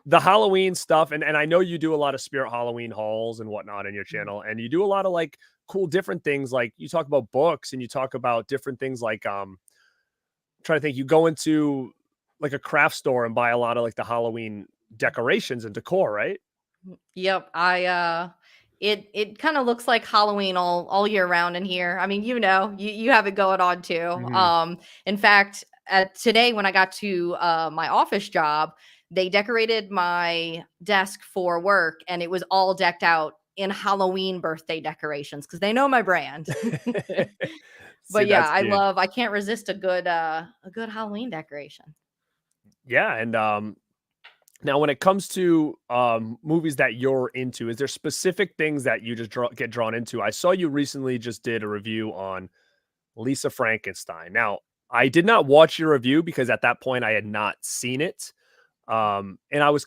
the Halloween stuff, and I know you do a lot of Spirit Halloween hauls and whatnot in your channel, and you do a lot of like cool different things. Like you talk about books and you talk about different things like trying to think, you go into like a craft store and buy a lot of like the Halloween decorations and decor, right? Yep. It kind of looks like Halloween all year round in here. I mean, you have it going on too. Mhm. In fact, today when I got to my office job, they decorated my desk for work and it was all decked out in Halloween birthday decorations because they know my brand. See, But yeah, that's huge. I can't resist a good Halloween decoration. Yeah, and now when it comes to movies that you're into, is there specific things that you just get drawn into? I saw you recently just did a review on Lisa Frankenstein. Now, I did not watch your review because at that point I had not seen it. And I was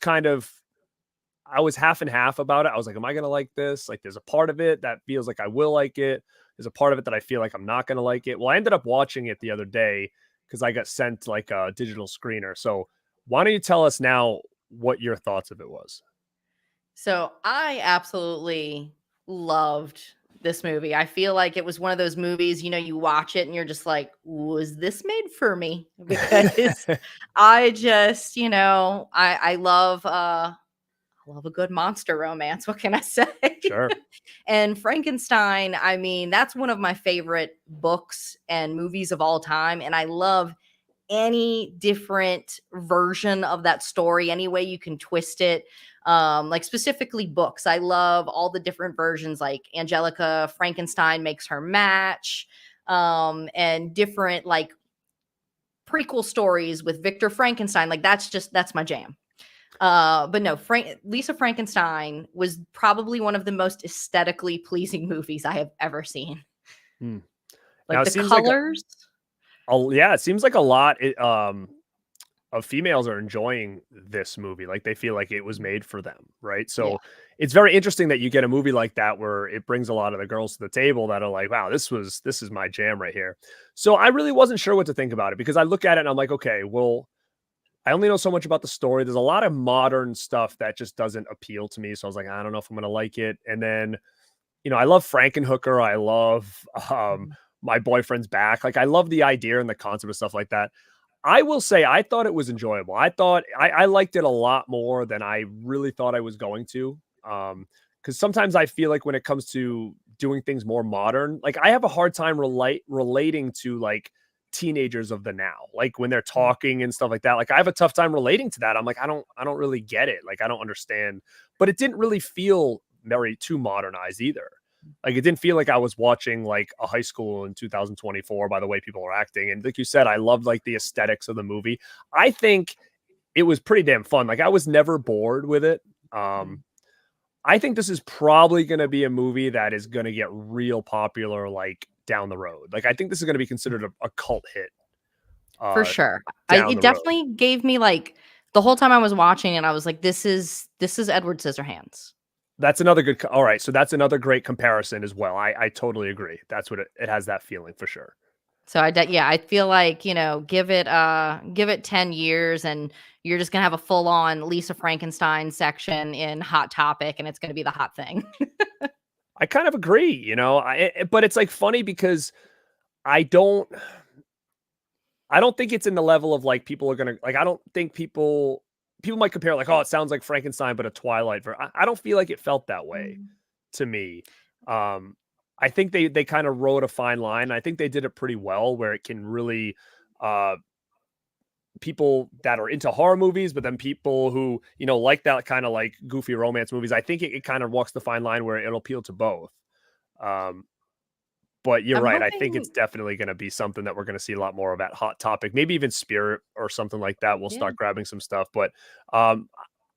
half and half about it. I was like, am I going to like this? Like, there's a part of it that feels like I will like it. There's a part of it that I feel like I'm not going to like it. Well, I ended up watching it the other day because I got sent like a digital screener. So why don't you tell us now what your thoughts of it was? So I absolutely loved this movie. I feel like it was one of those movies, you watch it and you're just like, was this made for me? Because I just, I love a good monster romance. What can I say? Sure. And Frankenstein, I mean, that's one of my favorite books and movies of all time. And I love any different version of that story, any way you can twist it. Like specifically books. I love all the different versions, like Angelica Frankenstein makes her match, and different like prequel stories with Victor Frankenstein. Like that's my jam. But no, Lisa Frankenstein was probably one of the most aesthetically pleasing movies I have ever seen. Hmm. Now Like it the seems like colors. yeah, it seems like a lot of females are enjoying this movie. Like they feel like it was made for them, right? Yeah. So it's very interesting that you get a movie like that where it brings a lot of the girls to the table that are like, wow, this is my jam right here. So I really wasn't sure what to think about it because I look at it and I'm like, okay, well, I only know so much about the story. There's a lot of modern stuff that just doesn't appeal to me. So I was like, I don't know if I'm gonna like it. And then, I love Frankenhooker. I love Mhm. My Boyfriend's Back. Like I love the idea and the concept of stuff like that. I will say I thought it was enjoyable. I thought I liked it a lot more than I really thought I was going to. Because sometimes I feel like when it comes to doing things more modern, like I have a hard time relating to like teenagers of the now, like when they're talking and stuff like that. Like I have a tough time relating to that. I'm like, I don't really get it. Like I don't understand. But it didn't really feel very too modernized either. Like it didn't feel like I was watching like a high school in 2024 by the way people are acting. And like you said, I loved like the aesthetics of the movie. I think it was pretty damn fun. Like I was never bored with it. Mhm. I think this is probably going to be a movie that is going to get real popular like down the road. Like I think this is going to be considered a cult hit For uh sure. down It the road. definitely gave me like the whole time I was watching it, I was like, this is Edward Scissorhands. That's another good all right, so that's another great comparison as well. I totally agree. That's what it has that feeling for sure. So yeah, I feel like, give it 10 years and you're just gonna have a full on Lisa Frankenstein section in Hot Topic and it's gonna be the hot thing. I kind of agree, but it's like funny because I don't I don't think it's in the level of like people are gonna like. I don't think people might compare like, oh, it sounds like Frankenstein, but a Twilight. I don't feel like it felt that way Mm. to me. Um, I think they kind of rode a fine line. I think they did it pretty well, where it can really uh people that are into horror movies, but then people who like that kind of like goofy romance movies. I think it kind of walks the fine line where it'll appeal to both. Um, but you're I'm right. I think it's hoping. definitely gonna be something that we're gonna see a lot more of at Hot Topic, maybe even Spirit or something like that. We'll Yeah. start grabbing some stuff, but, um,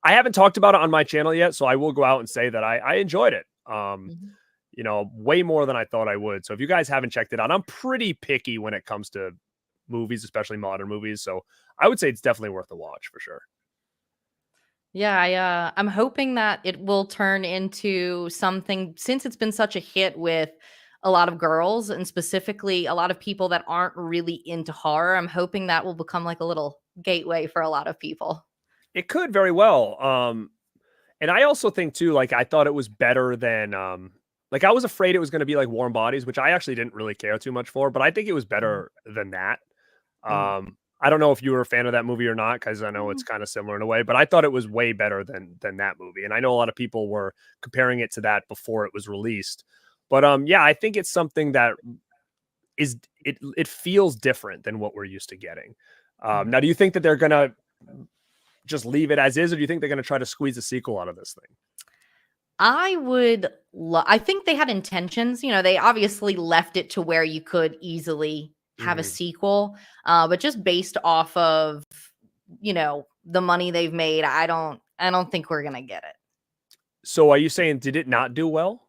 I haven't talked about it on my channel yet, so I will go out and say that I enjoyed it, Mhm. way more than I thought I would. So if you guys haven't checked it out, I'm pretty picky when it comes to movies, especially modern movies, so I would say it's definitely worth a watch for sure. Yeah, I'm hoping that it will turn into something since it's been such a hit with a lot of girls and specifically a lot of people that aren't really into horror. I'm hoping that will become like a little gateway for a lot of people. It could very well, and I also think too, like, I thought it was better than, like, I was afraid it was gonna be like Warm Bodies, which I actually didn't really care too much for, but I think it was Mhm. better than that. Mhm. I don't know if you were a fan of that movie or not, because I know it's Mm. kinda similar in a way, but I thought it was way better than that movie, and I know a lot of people were comparing it to that before it was released. But, yeah, I think it's something that it feels different than what we're used to getting. Mhm. Now do you think that they're gonna just leave it as is, or do you think they're gonna try to squeeze a sequel out of this thing? I think they had intentions, they obviously left it to where you could easily have a Mhm. sequel, but just based off of, the money they've made, I don't think we're gonna get it. So are you saying did it not do well?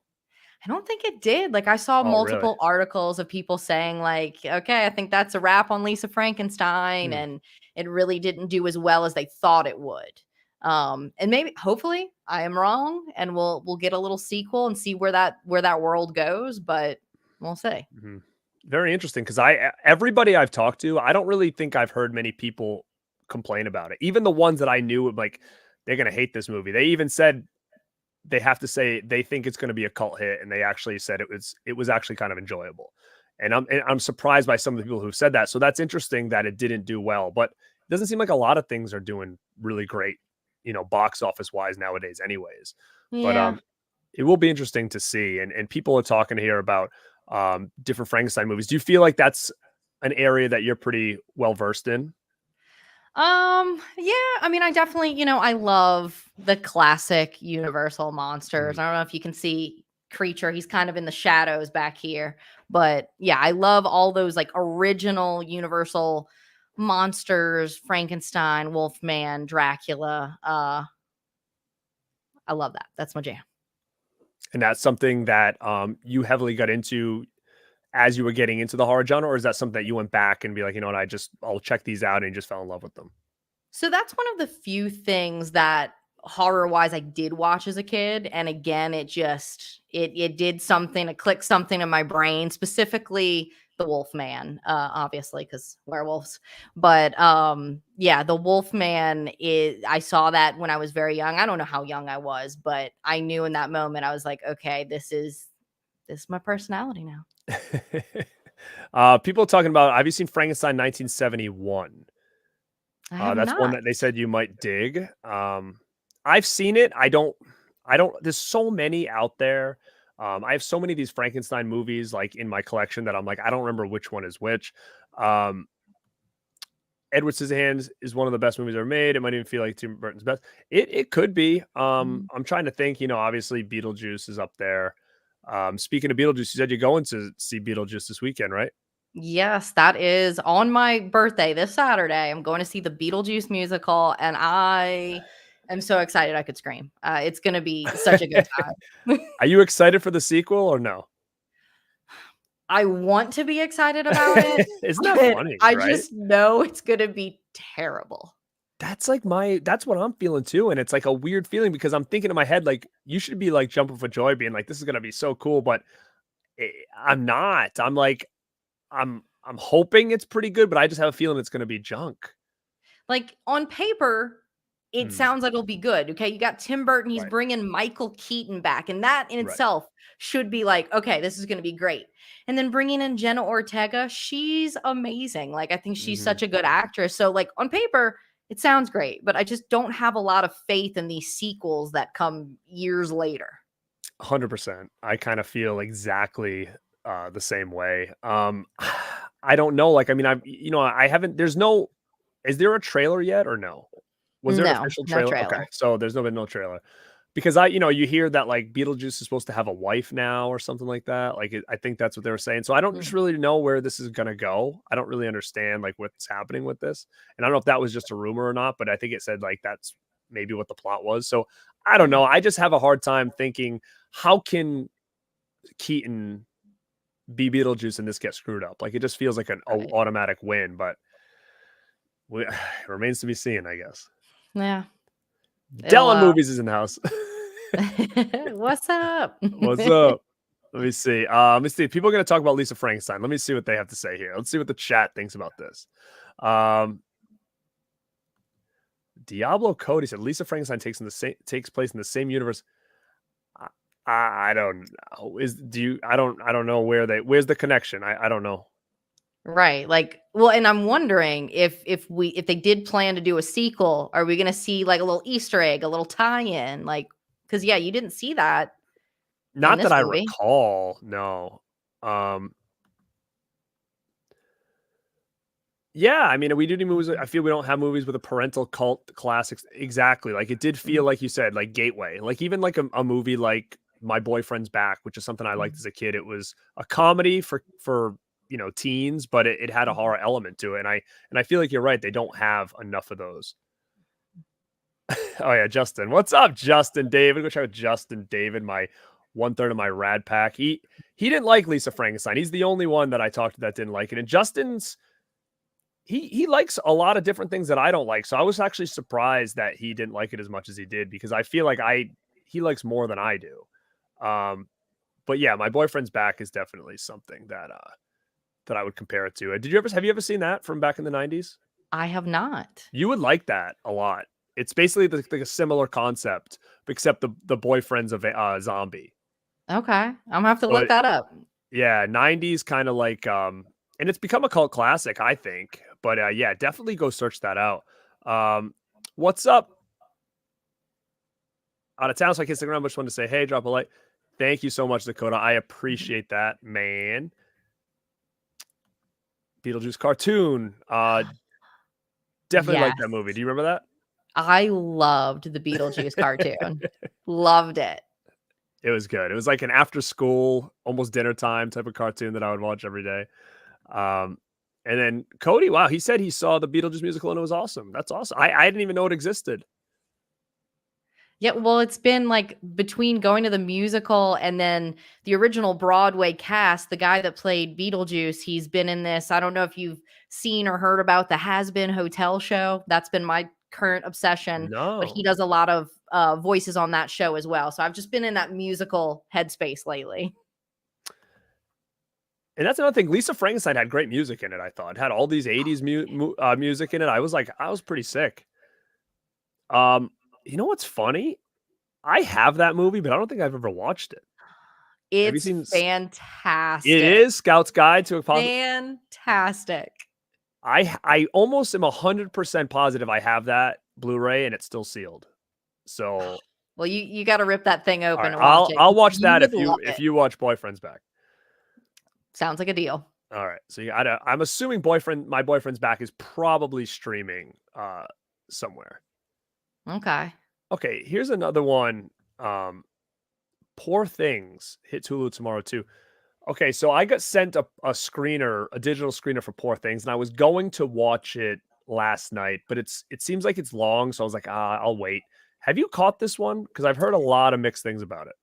I don't think it did. Like I saw Oh, really? multiple articles of people saying like, "Okay, I think that's a wrap on Lisa Frankenstein," Hmm. and it really didn't do as well as they thought it would. And maybe hopefully I am wrong and we'll get a little sequel and see where that world goes, but we'll see. Mhm. Very interesting because everybody I've talked to, I don't really think I've heard many people complain about it. Even the ones that I knew like they're gonna hate this movie. They even said they have to say they think it's gonna be a cult hit, and they actually said it was actually kind of enjoyable. And I'm surprised by some of the people who've said that. So that's interesting that it didn't do well, but it doesn't seem like a lot of things are doing really great, box office wise nowadays, anyways. But Yeah. it will be interesting to see. And people are talking here about different Frankenstein movies. Do you feel like that's an area that you're pretty well versed in? Yeah, I mean, I definitely, I love the classic Universal monsters. Mm. I don't know if you can see Creature. He's kind of in the shadows back here. But yeah, I love all those like original Universal monsters, Frankenstein, Wolfman, Dracula. I love that. That's my jam. And that's something that you heavily got into as you were getting into the horror genre, or is that something that you went back and be like, you know what, I'll check these out and just fell in love with them? So that's one of the few things that horror wise I did watch as a kid. And again, it did something, it clicked something in my brain, specifically the Wolfman, obviously, because werewolves. But yeah, the Wolfman is I saw that when I was very young. I don't know how young I was, but I knew in that moment I was like, okay, this is my personality now. People talking about, have you seen Frankenstein 1971? I have That's one not. that they said you might dig. I've seen it. I don't, there's so many out there. I have so many of these Frankenstein movies like in my collection that I'm like, I don't remember which one is which. Um, Edward Scissorhands is one of the best movies ever made. It might even feel like Tim Burton's best. It could be. Mm. I'm trying to think, obviously Beetlejuice is up there. Speaking of Beetlejuice, you said you're going to see Beetlejuice this weekend, right? Yes, that is on my birthday this Saturday. I'm going to see the Beetlejuice musical, and I am so excited I could scream. It's going to be such a good time. Are you excited for the sequel or no? I want to be excited about it, Isn't that but funny, I right? just know it's going to be terrible. That's what I'm feeling too. And it's like a weird feeling because I'm thinking in my head, like, you should be like jumping for joy, being like, this is gonna be so cool. But I'm not. I'm like, I'm hoping it's pretty good, but I just have a feeling it's gonna be junk. Like on paper, it Hmm, sounds like it'll be good. Okay. You got Tim Burton, he's right, bringing Michael Keaton back, and that in right. itself should be like, okay, this is going to be great. And then bringing in Jenna Ortega, she's amazing. Like, I think she's Hmm. such a good actress. So, like, on paper, it sounds great, but I just don't have a lot of faith in these sequels that come years later. 100%. I kind of feel exactly the same way. I don't know. Like, I mean, I haven't. There's no. Is there a trailer yet or no? Was there an No, official no trailer? Okay, trailer. so there's been no trailer. Because you hear that like Beetlejuice is supposed to have a wife now or something like that. Like I think that's what they were saying. So I don't just Mm. really know where this is gonna go. I don't really understand like what's happening with this. And I don't know if that was just a rumor or not, but I think it said like that's maybe what the plot was. So I don't Mm. know. I just have a hard time thinking how can Keaton be Beetlejuice and this get screwed up? Like it just feels like an Right. automatic win, but it remains to be seen, I guess. Yeah. It'll, Della Movies is in the house. what's up? What's up? Let me see. People are going to talk about Lisa Frankenstein. Let me see what they have to say here. Let's see what the chat thinks about this. Um, Diablo Cody said Lisa Frankenstein takes place in the same universe. I, I don't know. I don't know where's the connection. I don't know. Right. Like, well, and I'm wondering if they did plan to do a sequel, are we gonna see like a little Easter egg, a little tie-in? Like, because yeah, you didn't see that in Not that this I movie. recall. No. Um, Yeah, I mean, we do need movies. I feel we don't have movies with a parental cult classics. Exactly. Like it did feel Mhm, like you said, like Gateway. Like even like a movie like My Boyfriend's Back, which is something I liked mhm, as a kid. It was a comedy for teens, but it had a mhm. horror element to it. And I feel like you're right. They don't have enough of those. Oh yeah, Justin. What's up, Justin David? Go check out Justin David, my one third of my rad pack. He didn't like Lisa Frankenstein. He's the only one that I talked to that didn't like it. And Justin's he likes a lot of different things that I don't like. So I was actually surprised that he didn't like it as much as he did because I feel like he likes more than I do. But yeah, My Boyfriend's Back is definitely something that I would compare it to. Have you ever seen that from back in the 90s? I have not. You would like that a lot. It's basically like a similar concept, except the boyfriend's a zombie. Okay. I'm gonna have to So look that up. yeah, 90s kind of like and it's become a cult classic, I think. But yeah, definitely go search that out. Um what's up? Out of town, so I can't stick around. But just wanted to say, hey, drop a like. Thank you so much, Dakota. I Mhm. appreciate that, man. Beetlejuice cartoon. Definitely like that movie. Yes. Do you remember that? I loved the Beetlejuice cartoon. Loved it. It was good. It was like an after school, almost dinner time type of cartoon that I would watch every day. Um, and then Cody, wow, he said he saw the Beetlejuice musical and it was awesome. That's awesome. I didn't even know it existed. Yeah, well, it's been like between going to the musical and then the original Broadway cast, the guy that played Beetlejuice, he's been in this. I don't know if you've seen or heard about the Has Been Hotel show. That's been my current obsession, but he No. does a lot of voices on that show as well. So I've just been in that musical headspace lately. And that's another thing. Lisa Frankenstein had great music in it. I thought it had all these '80s music in it. I was pretty sick. Um, you know what's funny? I have that movie, but I don't think I've ever watched it. Have you It's seen? It fantastic. is Scout's Guide to a Positive. Fantastic. I almost am 100% positive I have that Blu-ray and it's still sealed. So Well, you got to rip that thing open and I'll watch it. I'll watch You that would if love you it. watch Boyfriend's Back. Sounds like a deal. All right. So I'm assuming My Boyfriend's Back is probably streaming somewhere. Okay. Okay, here's another one. Poor Things hits Hulu tomorrow too. Okay, so I got sent a digital screener for Poor Things, and I was going to watch it last night, but it seems like it's long, so I was like, I'll wait. Have you caught this one? Because I've heard a lot of mixed things about it.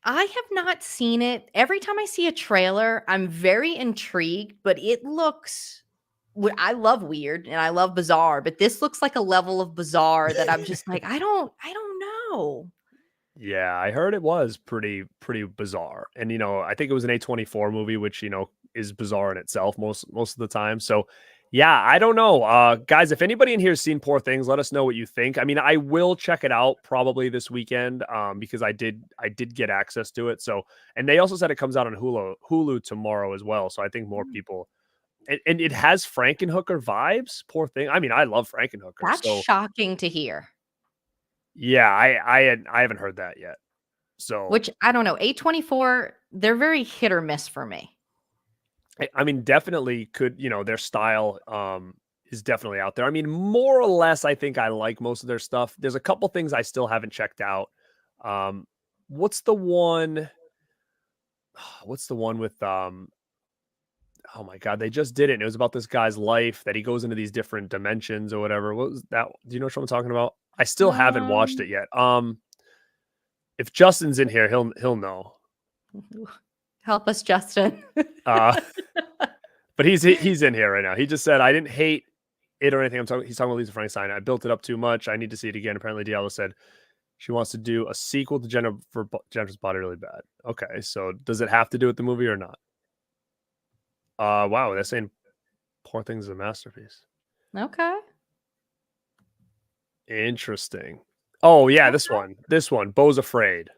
I have not seen it. Every time I see a trailer, I'm very intrigued, but it looks I love weird and I love bizarre, but this looks like a level of bizarre that I'm just like, I don't know. Yeah, I heard it was pretty bizarre. And I think it was an A24 movie, which, is bizarre in itself most of the time. So, yeah, I don't know. Guys, if anybody in here has seen Poor Things, let us know what you think. I mean, I will check it out probably this weekend because I did get access to it. So, and they also said it comes out on Hulu tomorrow as well. So, I think more people and it has Frankenhooker vibes. Poor Thing. I mean, I love Frankenhooker. That's So, shocking to hear. yeah, I haven't heard that yet. So, Which I don't know. A24, they're very hit or miss for me. I mean, definitely could, their style is definitely out there. I mean, more or less, I think I like most of their stuff. There's a couple things I still haven't checked out. What's the one? What's the one with oh my god, they just did it. And it was about this guy's life that he goes into these different dimensions or whatever. What was that? Do you know what I'm talking about? I still haven't watched it yet. If Justin's in here, he'll know. Help us, Justin. But he's in here right now. He just said I didn't hate it or anything. He's talking about Lisa Frankenstein. I built it up too much. I need to see it again. Apparently, Diallo said she wants to do a sequel to Jennifer's Body really bad. Okay, so does it have to do with the movie or not? Wow, they're saying Poor Things is a masterpiece. Okay. Interesting. Oh yeah, this one. Beau's Afraid.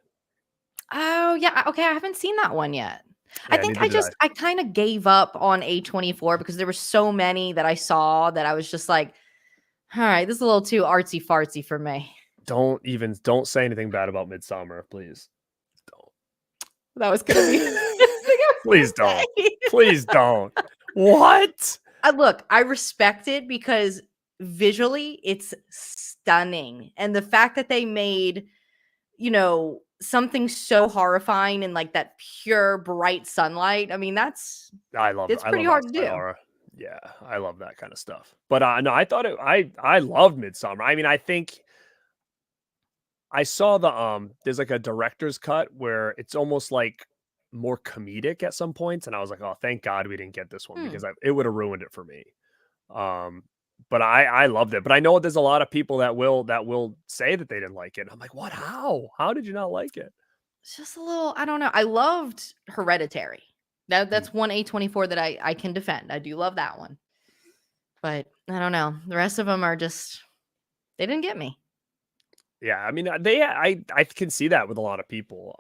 Oh, yeah. Okay, I haven't seen that one yet. I Yeah, think neither did I kind of gave up on A24 because there were so many that I saw that I was just like, all right, this is a little too artsy fartsy for me. Don't say anything bad about Midsummer, please. Don't. That was gonna be Please don't. Please don't. What? Look, I respect it because visually it's stunning. And the fact that they made, something so horrifying in like that pure bright sunlight. I mean, it's pretty hard to do. Horror. Yeah, I love that kind of stuff. But no, I thought I loved Midsummer. I mean, I think I saw there's like a director's cut where it's almost like more comedic at some points, and I was like, oh, thank God we didn't get this one because it would have ruined it for me. But I loved it. But I know there's a lot of people that will say that they didn't like it. I'm like, what? How did you not like it? It's just a little, I don't know. I loved Hereditary. That's one A24 that I can defend. I do love that one. But I don't know. The rest of them are just, they didn't get me. Yeah, I mean, I can see that with a lot of people.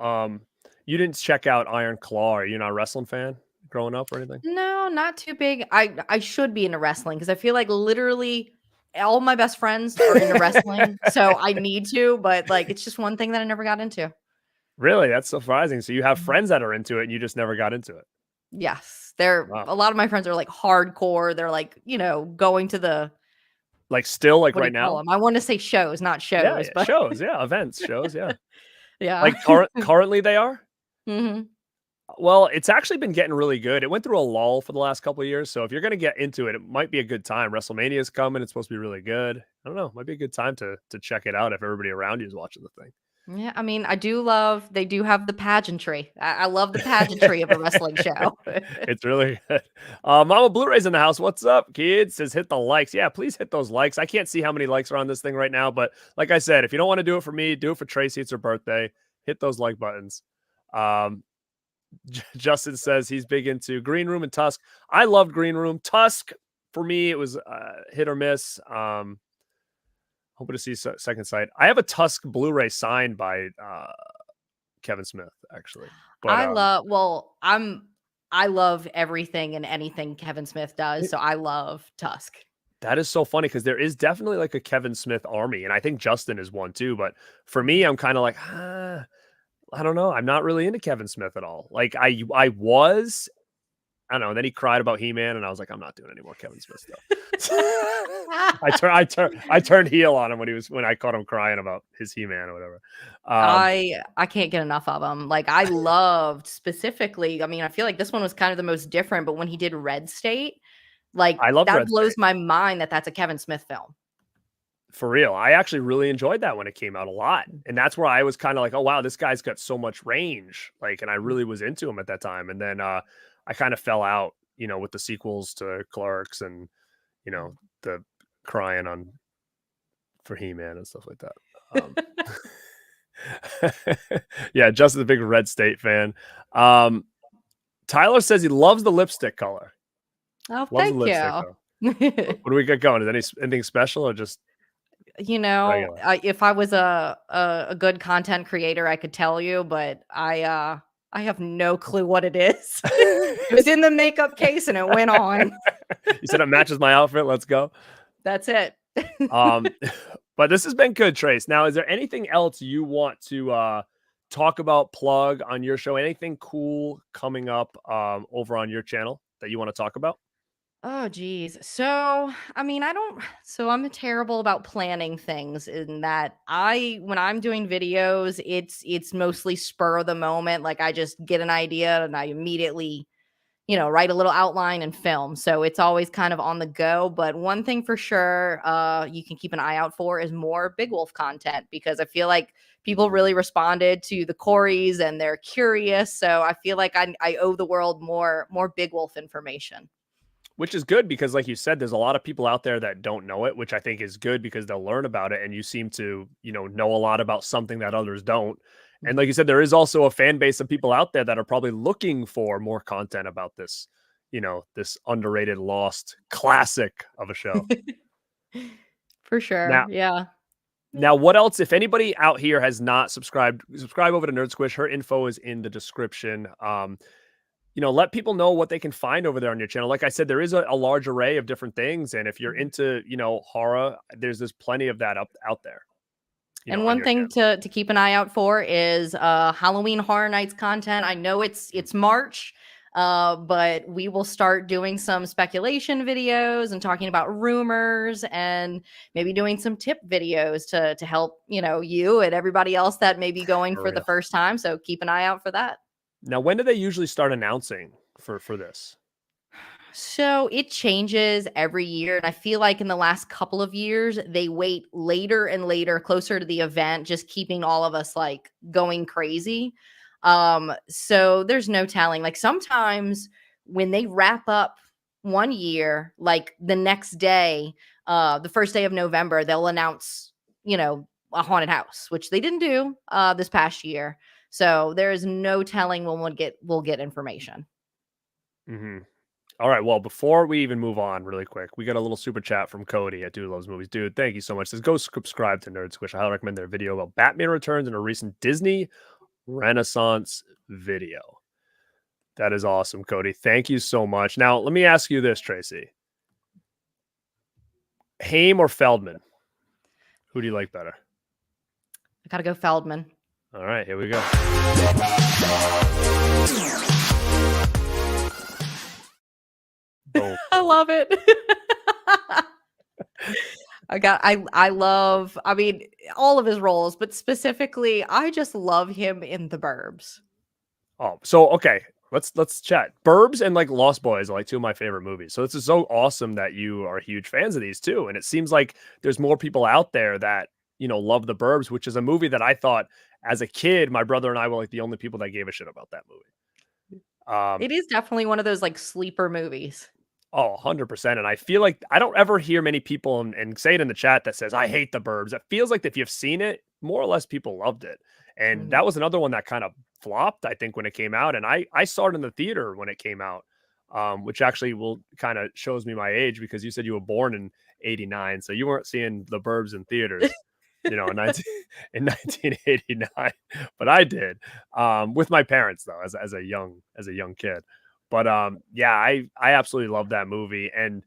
You didn't check out Iron Claw. Are you not a wrestling fan growing up or anything? No, not too big. I should be into wrestling because I feel like literally all my best friends are into wrestling. So I need to, but like it's just one thing that I never got into. Really? That's surprising. So you have friends that are into it and you just never got into it. Yes. They're Wow. a lot of my friends are like hardcore. They're like, going to the Like still like what do right you call now? them? I want to say shows, not Yeah, shows, yeah. but Shows, yeah, events, shows, yeah. yeah. Like currently they are? hmm Well, it's actually been getting really good. It went through a lull for the last couple of years, so if you're gonna get into it, it might be a good time. WrestleMania's coming, it's supposed to be really good. I don't know, might be a good time to check it out if everybody around you is watching the Yeah, I mean, they do have the pageantry. I love the pageantry of a wrestling show. It's really good. Mama Blu-ray's in the house. What's up, kids? Says hit the likes. Yeah, please hit those likes. I can't see how many likes are on this thing right now, but like I said, if you don't want to do it for me, do it for Tracy. It's her birthday. Hit those like buttons. Um, Justin says he's big into Green Room and Tusk. I loved Green Room. Tusk, for me, it was hit or miss. Hoping to see Second Sight. I have a Tusk Blu-ray signed by Kevin Smith, actually. But I love everything and anything Kevin Smith does, so I love Tusk. that is so funny because there is definitely like a Kevin Smith army, and I think Justin is one too. But for me, I'm kind of like, I don't know. I'm not really into Kevin Smith at all. Like I was, I don't know. And then he cried about He-Man, and I was like, I'm not doing any more Kevin Smith stuff. I turned heel on him when I caught him crying about his He-Man or whatever. I can't get enough of him. Like I loved specifically. I mean, I feel like this one was kind of the most different, but when he did Red State, like I love that Red blows State. my mind that that's a Kevin Smith film. For real. I actually really enjoyed that when it came out a lot. And that's where I was kind of like, oh wow, this guy's got so much range. Like, and I really was into him at that time. And then I kind of fell out, with the sequels to Clerks and, the crying on for He-Man and stuff like that. Yeah, Justin's a big Red State fan. Tyler says he loves the lipstick color. Oh, Loves thank the lipstick you. color. What do we got going? Is anything special or just regular? If I was a good content creator, I could tell you, but I have no clue what it is. It was in the makeup case and it went on. You said it matches my outfit. Let's go. That's it. But this has been good, Trace. Now, is there anything else you want to talk about, plug on your show? Anything cool coming up over on your channel that you want to talk about? Oh, geez. So, I mean, I'm terrible about planning things in that when I'm doing videos, it's mostly spur of the moment. Like I just get an idea and I immediately, write a little outline and film. So it's always kind of on the go. But one thing for sure, you can keep an eye out for is more Big Wolf content because I feel like people really responded to the Corys and they're curious. So I feel like I owe the world more Big Wolf information. Which is good because, like you said, there's a lot of people out there that don't know it, which I think is good because they'll learn about it. And you seem to, know a lot about something that others don't. And like you said, there is also a fan base of people out there that are probably looking for more content about this, this underrated, lost classic of a show. For sure. Now, Yeah. Now, what else? If anybody out here has not subscribe over to Nerd Squish. Her info is in the description. Let people know what they can find over there on your channel. Like I said, there is a large array of different things. And if you're into, horror, there's plenty of that out there. And one thing to keep an eye out for is Halloween Horror Nights content. I know it's March, but we will start doing some speculation videos and talking about rumors and maybe doing some tip videos to help, you and everybody else that may be going for the first time. So keep an eye out for that. Now, when do they usually start announcing for this? So it changes every year. And I feel like in the last couple of years, they wait later and later, closer to the event, just keeping all of us like going crazy. So there's no telling. Like sometimes when they wrap up one year, like the next day, the first day of November, they'll announce, a haunted house, which they didn't do this past year. So there is no telling when we'll get information. Mm-hmm. All right. Well, before we even move on really quick, we got a little super chat from Cody at Dude Loves Movies. Dude, thank you so much. Says, go subscribe to Nerd Squish. I highly recommend their video about Batman Returns and a recent Disney Renaissance video. That is awesome, Cody. Thank you so much. Now, let me ask you this, Tracy. Haim or Feldman? Who do you like better? I gotta go Feldman. All right, here we go. love it. I love, I mean, all of his roles, but specifically, I just love him in The Burbs. Oh, so okay, let's chat. Burbs and like Lost Boys are like two of my favorite movies. So it's just so awesome that you are huge fans of these too. And it seems like there's more people out there that love The Burbs, which is a movie that I thought as a kid, my brother and I were like the only people that gave a shit about that movie. It is definitely one of those like sleeper movies. Oh, 100%. And I feel like I don't ever hear many people and say it in the chat that says, I hate The Burbs. It feels like if you've seen it, more or less people loved it. And Mhm. that was another one that kind of flopped, I think, when it came out. And I saw it in the theater when it came out, which actually will kind of shows me my age because you said you were born in 89. So you weren't seeing The Burbs in theaters, in in 1989, but I did, with my parents though, as a young kid. But yeah, I absolutely love that movie. And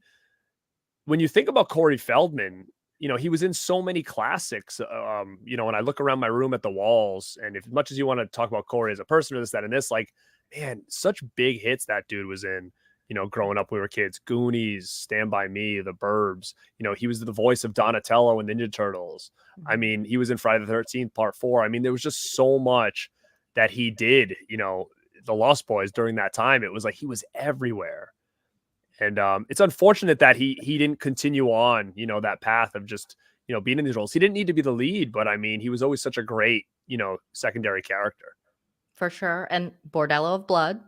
when you think about Corey Feldman, he was in so many classics. When I look around my room at the walls, and if much as you want to talk about Corey as a person or this, that, and this, like, man, such big hits that dude was in. Growing up, we were kids. Goonies, Stand by Me, The Burbs. He was the voice of Donatello in Ninja Turtles. I Mhm. mean, he was in Friday the 13th Part 4. I mean, there was just so much that he did. The Lost Boys during that time. It was like he was everywhere. And it's unfortunate that he didn't continue on, that path of just, being in these roles. He didn't need to be the lead, but I mean, he was always such a great, secondary character. For sure. And Bordello of Blood.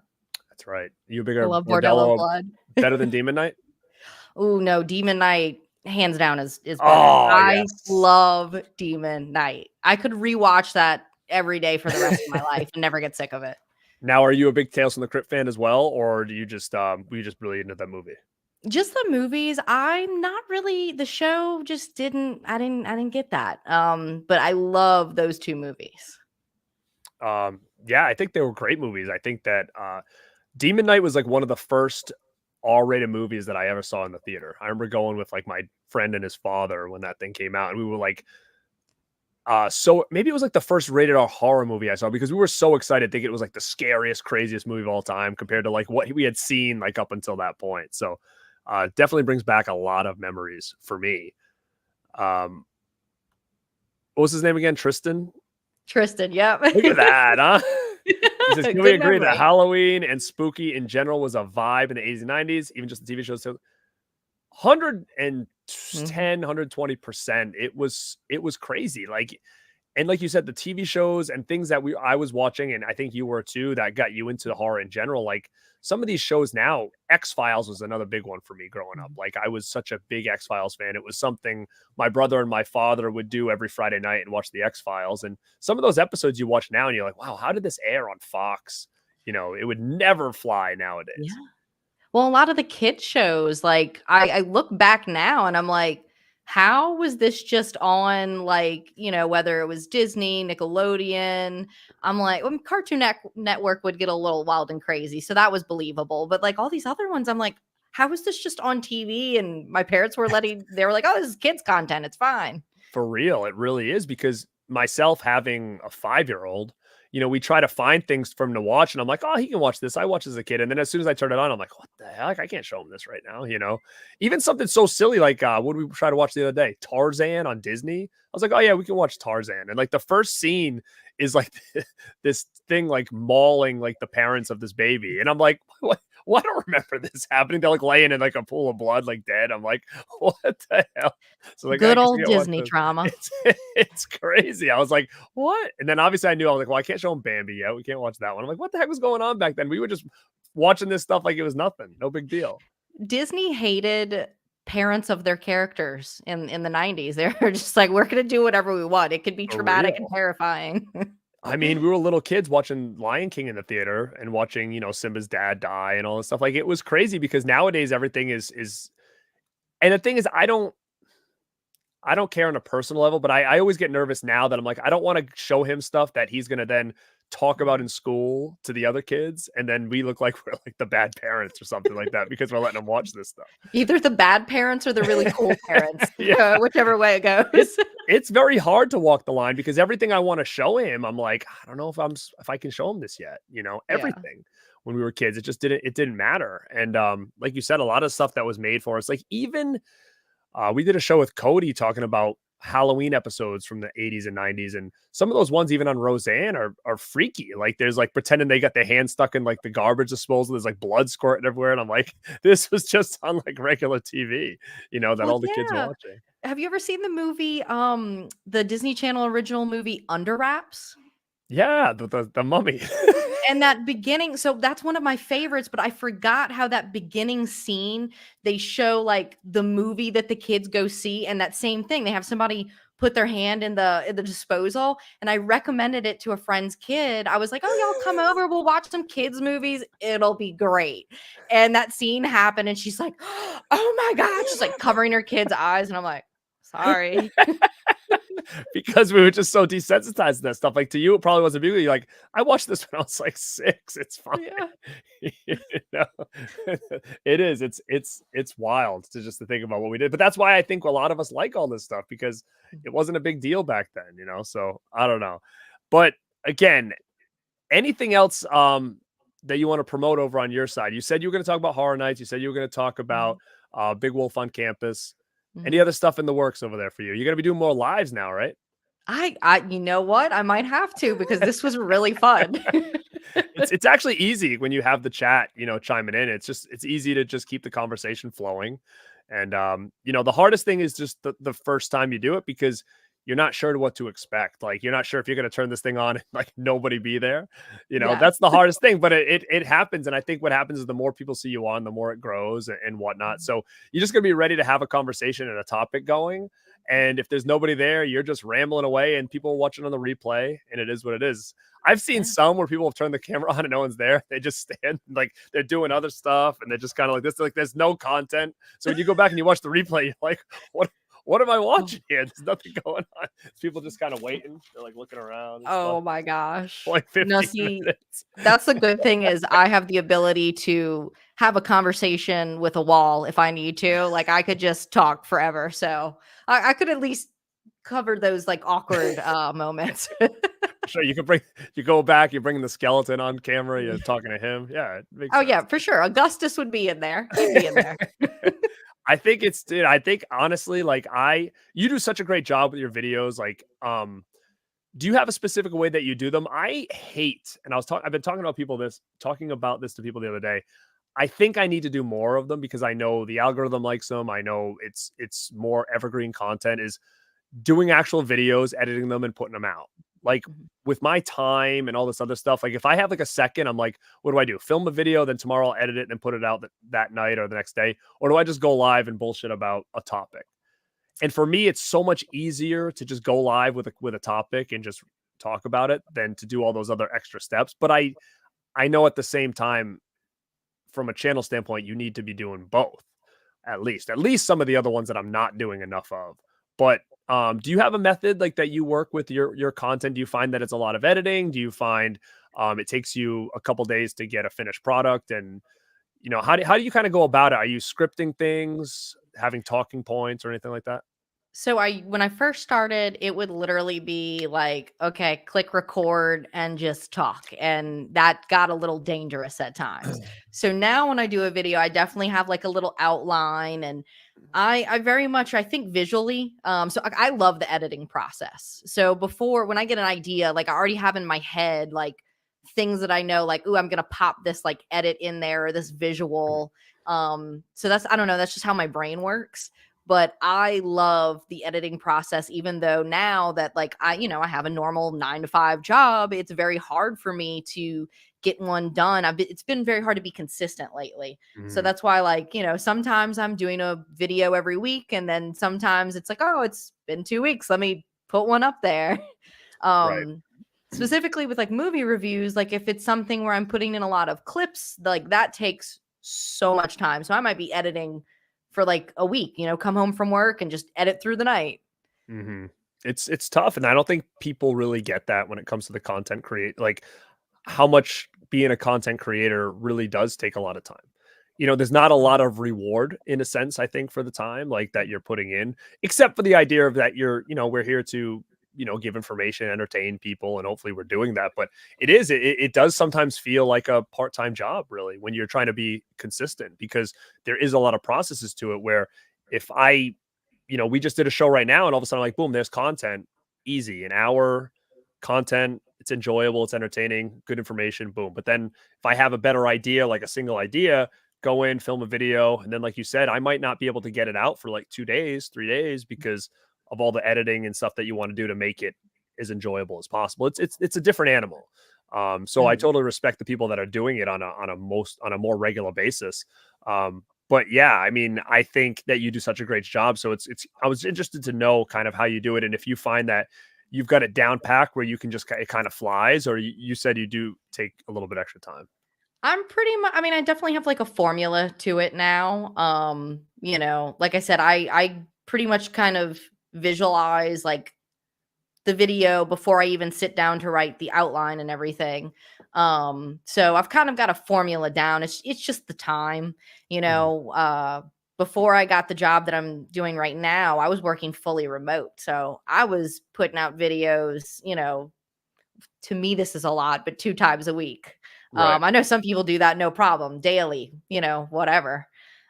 That's right. You a I bigger love Bordello of Bordello Blood. better than Demon Knight? Oh no, Demon Knight hands down is better. Oh, I yes. love Demon Knight. I could rewatch that every day for the rest of my life and never get sick of it. Now, are you a big Tales from the Crypt fan as well, or do you just were you just really into that movie? Just the movies, I'm not really, the show just I didn't get that. But I love those 2 movies. Yeah, I think they were great movies. I think that Demon Knight was like one of the first R-rated movies that I ever saw in the theater. I remember going with like my friend and his father when that thing came out, and we were like, so maybe it was like the first rated R horror movie I saw because we were so excited, thinking it was like the scariest, craziest movie of all time compared to like what we had seen like up until that point. So, definitely brings back a lot of memories for me. Um, what was his name again? Tristan. Tristan, yep. Look at that, huh? He says, can we Good agree that memory. Halloween and spooky in general was a vibe in the 80s and 90s, even just the TV shows? So 110, Mhm. 120%. It was crazy. Like, and like you said, the TV shows and things that I was watching, and I think you were too, that got you into horror in general. Like some of these shows now, X-Files was another big one for me growing up. Mhm. Like I was such a big X-Files fan. It was something my brother and my father would do every Friday night and watch the X-Files. And some of those episodes you watch now and you're like, wow, how did this air on Fox? It would never fly Yeah. nowadays. Well, a lot of the kid shows, like, I look back now and I'm like, how was this just on, like, whether it was Disney, Nickelodeon? I'm like, Cartoon Network would get a little wild and crazy, so that was believable. But like all these other ones, I'm like, how was this just on TV? And my parents they were like, oh, this is kids content. It's fine. For real, it really is because myself having a 5-year-old, we try to find things for him to watch, and I'm like, "Oh, he can watch this. I watched as a kid." And then as soon as I turn it on, I'm like, "What the heck? I can't show him this right now." Even something so silly like what did we try to watch the other day? Tarzan on Disney. I was like, "Oh yeah, we can watch Tarzan." And like the first scene is like this thing like mauling like the parents of this baby, and I'm like, "What? Well, I don't remember this happening." They're like laying in like a pool of blood, like dead. I'm like, "What the hell?" So like, I Good guess I old can't watch Disney this. trauma. It's it's crazy. I was like, "What?" And then obviously I knew. I was like, "Well, I can't show him Bambi yet. We can't watch that one." I'm like, "What the heck was going on back then?" We were just watching this stuff like it was nothing, no big deal. Disney hated parents of their characters in the 90s. They're just like, we're gonna do whatever we want. It could be For traumatic and real. terrifying. I mean, we were little kids watching Lion King in the theater and watching, Simba's dad die and all this stuff. Like it was crazy because nowadays everything is and the thing is I don't care on a personal level, but I always get nervous now that I'm like, I don't want to show him stuff that he's gonna then talk about in school to the other kids, and then we look like we're like the bad parents or something like that because we're letting them watch this stuff. Either the bad parents or the really cool parents, Yeah. whichever way it It's goes. it's very hard to walk the line because everything I wanna show him, I'm like, "I don't know if I can show him this yet," Yeah. everything. When we were kids, it didn't matter, and, like you said, a lot of stuff that was made for us, like, even, we did a show with Cody talking about Halloween episodes from the '80s and '90s, and some of those ones even on Roseanne are freaky, like, there's, like, pretending they got their hand stuck in, like, the garbage disposal, there's, like, blood squirting everywhere, and I'm like, "This was just on, like, regular TV," that Well, all the kids yeah. watching. Have you ever seen the movie, the Disney Channel original movie Under Wraps? Yeah, the mummy. And that beginning, so that's one of my favorites, but I forgot how that beginning scene, they show like the movie that the kids go see, and that same thing. They have somebody put their hand in the disposal, and I recommended it to a friend's kid. I was like, "Oh, y'all come over, we'll watch some kids movies. It'll be great." And that scene happened, and she's like, "Oh my God." She's like covering her kid's eyes, and I'm like, "Sorry." Because we were just so desensitized to that stuff. Like to you, it probably wasn't big. You're like, I watched this when I was like 6. It's fine. Yeah. You know? It is. It's wild to think about what we did. But that's why I think a lot of us like all this stuff because it wasn't a big deal back then. So I don't know. But again, anything else that you want to promote over on your side? You said you were going to talk about horror nights. You said you were going to talk about Mhm. Big Wolf on campus. Any Mhm. other stuff in the works over there for you? You're gonna be doing more lives now, right? You know what? I might have to because this was really fun. It's actually easy when you have the chat, chiming in. It's easy to just keep the conversation flowing. And the hardest thing is just the first time you do it because you're not sure what to expect. Like you're not sure if you're gonna turn this thing on and like nobody be there. Yeah. That's the hardest thing, but it happens. And I think what happens is the more people see you on, the more it grows and whatnot. Mhm. So you're just gonna be ready to have a conversation and a topic going. And if there's nobody there, you're just rambling away and people are watching on the replay, and it is what it is. I've seen Yeah. some where people have turned the camera on and no one's there. They just stand like they're doing other stuff and they're just kind of like this, like there's no content. So when you go back and you watch the replay, you're like, what am I Oh, watching here? There's nothing going on. It's people just kind of waiting. They're like looking around and stuff oh my gosh. for like No, 15 see, minutes. that's the good thing is I have the ability to have a conversation with a wall if I need to. Like I could just talk forever. So I could at least cover those like awkward moments. Sure, you go back, you're bringing the skeleton on camera, you're talking to him. Yeah, it makes Oh sense. yeah, for sure. Augustus would be in there. He'd be in there. I think honestly, like you do such a great job with your videos. Like, do you have a specific way that you do them? I hate, and I've been talking about this to people the other day. I think I need to do more of them because I know the algorithm likes them. I know it's more evergreen content is doing actual videos, editing them and putting them out. Like Mhm. with my time and all this other stuff, like if I have like a second, I'm like, what do I do? Film a video, then tomorrow I'll edit it and then put it out that night or the next day? Or do I just go live and bullshit about a topic? And for me, it's so much easier to just go live with a topic and just talk about it than to do all those other extra steps. But I know at the same time, from a channel standpoint, you need to be doing both at least some of the other ones that I'm not doing enough of. But do you have a method like that you work with your content? Do you find that it's a lot of editing? Do you find it takes you a couple days to get a finished product? And how do you kind of go about it? Are you scripting things, having talking points, or anything like that? So I when I first started, it would literally be like, okay, click record and just talk. And that got a little dangerous at times. So now when I do a video, I definitely have like a little outline and I very much I think visually. So I love the editing process. So before when I get an idea, like I already have in my head like things that I know, like, ooh, I'm gonna pop this like edit in there or this visual. So that's I don't know, that's just how my brain works, but I love the editing process, even though now that like I have a normal 9 to 5 job, it's very hard for me to get one done. It's been very hard to be consistent lately. So Mm, that's why, like, sometimes I'm doing a video every week, and then sometimes it's like, oh, it's been 2 weeks. Let me put one up there. right. um Specifically with like movie reviews, like if it's something where I'm putting in a lot of clips, like that takes so much time. So I might be editing for like a week, come home from work and just edit through the night. Hmm. It's tough, and I don't think people really get that when it comes to the content create like how much being a content creator really does take a lot of time. There's not a lot of reward in a sense, I think, for the time like that you're putting in, except for the idea of that we're here to, give information, entertain people, and hopefully we're doing that. But it does sometimes feel like a part-time job, really, when you're trying to be consistent, because there is a lot of processes to it where if we just did a show right now and all of a sudden, like, boom, there's content, easy, an hour content. It's enjoyable, it's entertaining, good information, boom. But then if I have a better idea, like a single idea, go in, film a video, and then, like you said, I might not be able to get it out for like 2 days, 3 days because of all the editing and stuff that you want to do to make it as enjoyable as possible. It's a different animal. So I Mhm. totally respect the people that are doing it on a more regular basis. But yeah, I mean, I think that you do such a great job. So it's I was interested to know kind of how you do it, and if you find that you've got it down pack where you can just it kind of flies, or you said you do take a little bit extra time. I'm pretty much I mean, I definitely have, like, a formula to it now. Like I said, I pretty much kind of visualize, like, the video before I even sit down to write the outline and everything. So I've kind of got a formula down. It's just the time, you Mhm. know. Before I got the job that I'm doing right now, I was working fully remote. So I was putting out videos, to me this is a lot, but 2 times a week. Right. I know some people do that no problem, daily, whatever.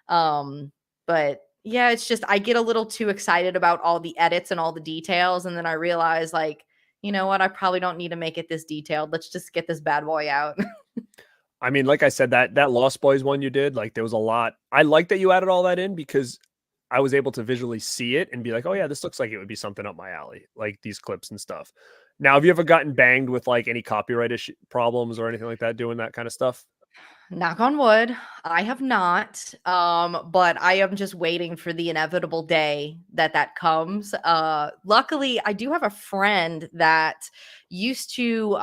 Um, but yeah, it's just I get a little too excited about all the edits and all the details, and then I realize, like, you know what? I probably don't need to make it this detailed. Let's just get this bad boy out. I mean, like I said, that Lost Boys one you did, like, there was a lot. I like that you added all that in because I was able to visually see it and be like, "Oh, yeah, this looks like it would be something up my alley," like these clips and stuff. Now, have you ever gotten banged with, like, any copyright issue problems or anything like that doing that kinda stuff? Knock on wood, I have not, but I am just waiting for the inevitable day that that comes. Luckily, I do have a friend that used to,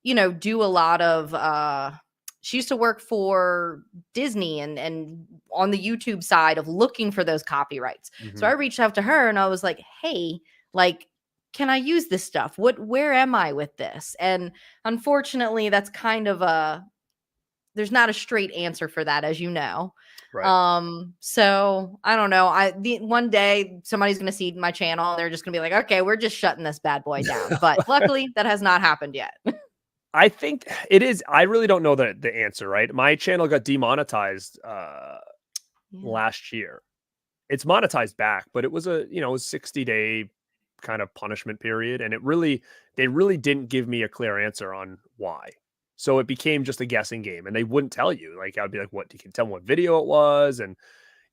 do a lot of, she used to work for Disney and on the YouTube side of looking for those copyrights. So I Mhm. reached out to her and I was like, "Hey, like, can I use this stuff? Where am I with this?" And unfortunately, that's kind of a there's not a straight answer for that, as you know. Right. So I don't know. One day somebody's gonna see my channel and they're just gonna be like, okay, we're just shutting this bad boy down. But luckily that has not happened yet. I think it is. I really don't know the answer, right? My channel got demonetized, Yeah. last year. It's monetized back, but it was a 60-day kind of punishment period, and they really didn't give me a clear answer on why. So it became just a guessing game, and they wouldn't tell you. Like, I'd be like, "What? You can tell me what video it was?" And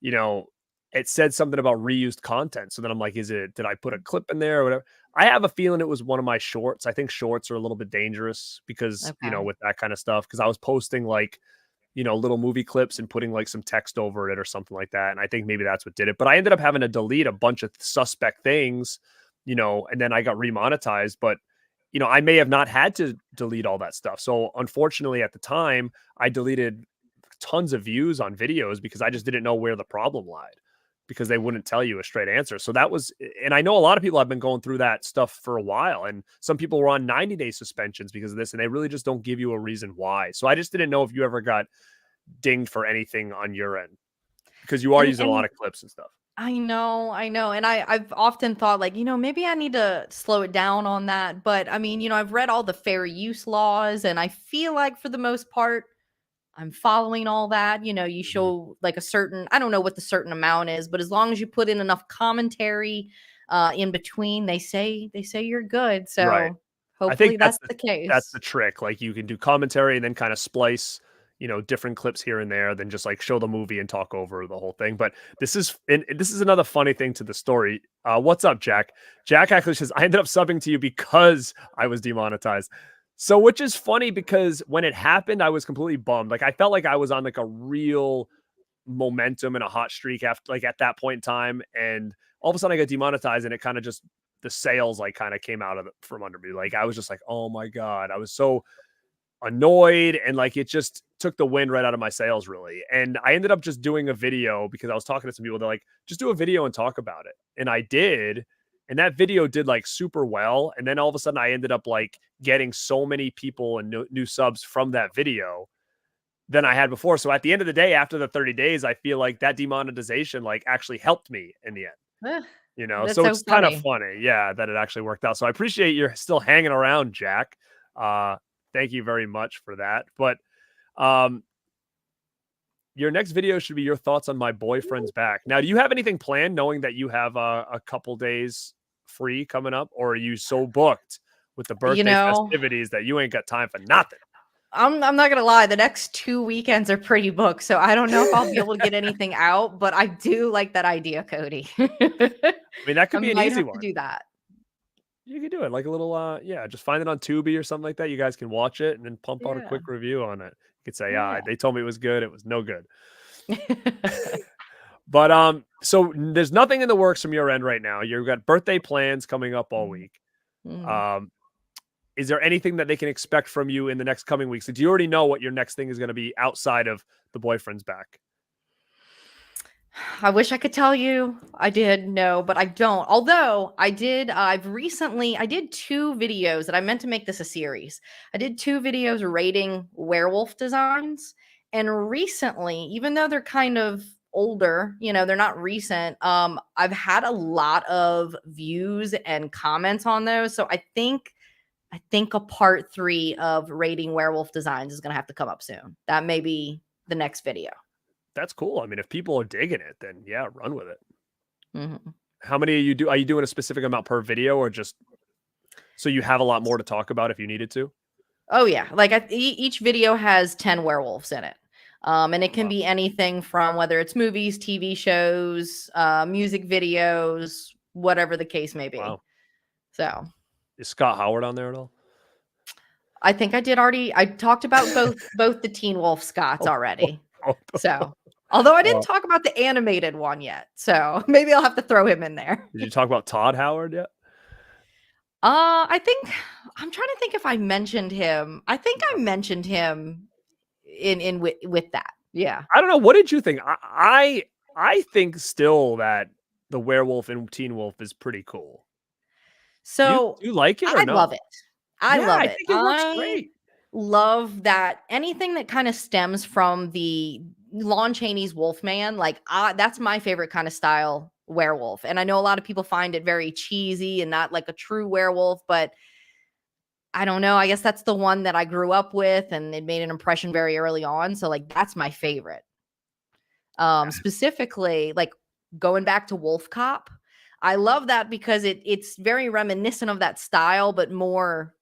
you know, it said something about reused content. So then I'm like, did I put a clip in there or whatever? I have a feeling it was one of my shorts. I think shorts are a little bit dangerous because, Okay. with that kind of stuff, because I was posting like, little movie clips and putting like some text over it or something like that. And I think maybe that's what did it. But I ended up having to delete a bunch of suspect things, and then I got remonetized. But, I may have not had to delete all that stuff. So unfortunately, at the time, I deleted tons of views on videos because I just didn't know where the problem lied because they wouldn't tell you a straight answer. So that was, and I know a lot of people have been going through that stuff for a while, and some people were on 90-day suspensions because of this, and they really just don't give you a reason why. So I just didn't know if you ever got dinged for anything on your end because you are And using a lot and of clips and stuff. I know. And I've often thought, like, maybe I need to slow it down on that. But I mean, I've read all the fair use laws and I feel like for the most part I'm following all that. You Mhm. show like a certain, I don't know what the certain amount is, but as long as you put in enough commentary in between, they say you're good. Right. So I think hopefully that's the that's case. the trick, like, you can do commentary and then kinda splice, different clips here and there, then just, like, show the movie and talk over the whole thing. But this is another funny thing to the story. What's up, Jack? Jack actually says, "I ended up subbing to you because I was demonetized." So, which is funny because when it happened, I was completely bummed, like, I felt like I was on, like, a real momentum and a hot streak after, like, at that point in time, and all of a sudden I got demonetized, and it kind of just the sales like kind of came out of it from under me. Like, I was just like, oh my god, I was so annoyed, and like it just took the wind right out of my sails, really. And I ended up just doing a video because I was talking to some people. They're like, just do a video and talk about it, and I did. And that video did like super well. And then all of a sudden I ended up like getting so many people and new subs from that video than I had before. So at the end of the day, after the 30 days, I feel like that demonetization like actually helped me in the end. Ugh, that's So so it's kind of funny. funny, yeah, that it actually worked out. So I appreciate you're still hanging around, Jack. Uh, thank you very much for that. But um, your next video should be your thoughts on my boyfriend's back. Now, do you have anything planned, knowing that you have a couple days free coming up, or are you so booked with the You birthday know, festivities that you ain't got time for nothing? I'm not gonna lie, the next 2 weekends are pretty booked, so I don't know if I'll be able to get anything out, but I do like that idea, Cody. I mean, that I could be an might easy have to one. do that. You could do it like a little, yeah, just find it on Tubi or something like that. You guys can watch it and then pump out a Yeah, quick review on it. You could say, yeah. they told me it was good. It was no good. But so there's nothing in the works from your end right now. You've got birthday plans coming up all Mhm, week. mhm. Um, is there anything that they can expect from you in the next coming weeks? Do you already know what your next thing is going to be outside of the boyfriend's back? I wish I could tell you I did, no, but I don't. Although I did 2 videos that I meant to make this a series. I did 2 videos rating werewolf designs, and recently, even though they're kind of older, they're not recent, I've had a lot of views and comments on those, so I think a part 3 of rating werewolf designs is gonna have to come up soon. That may be the next video. That's cool. I mean, if people are digging it, then yeah, run with it. Mhm. How many are you do? Are you doing a specific amount per video, or just so you have a lot more to talk about if you needed to? Oh yeah, like each video has 10 werewolves in it. And it can Wow. be anything from whether it's movies, TV shows, music videos, whatever the case may be. Wow. So Is Scott Howard on there at all? I think I talked about both the Teen Wolf Scots already. So although I didn't Uh, talk about the animated one yet. So maybe I'll have to throw him in there. did you talk about Todd Howard yet? I think I'm trying to think if I mentioned him. I think I No. mentioned him in with that. Yeah. I don't know. What did you think? I think still that the werewolf in Teen Wolf is pretty cool. So, Do you like it or I no? love it. I Yeah, love I it. think it works I great. love that anything that kinda stems from the Lon Chaney's Wolfman, like, that's my favorite kinda style werewolf, and I know a lot of people find it very cheesy and not like a true werewolf, but I don't know, I guess that's the one that I grew up with, and it made an impression very early on, so, like, that's my favorite. Specifically, like, going back to Wolf Cop, I love that because it's very reminiscent of that style, but more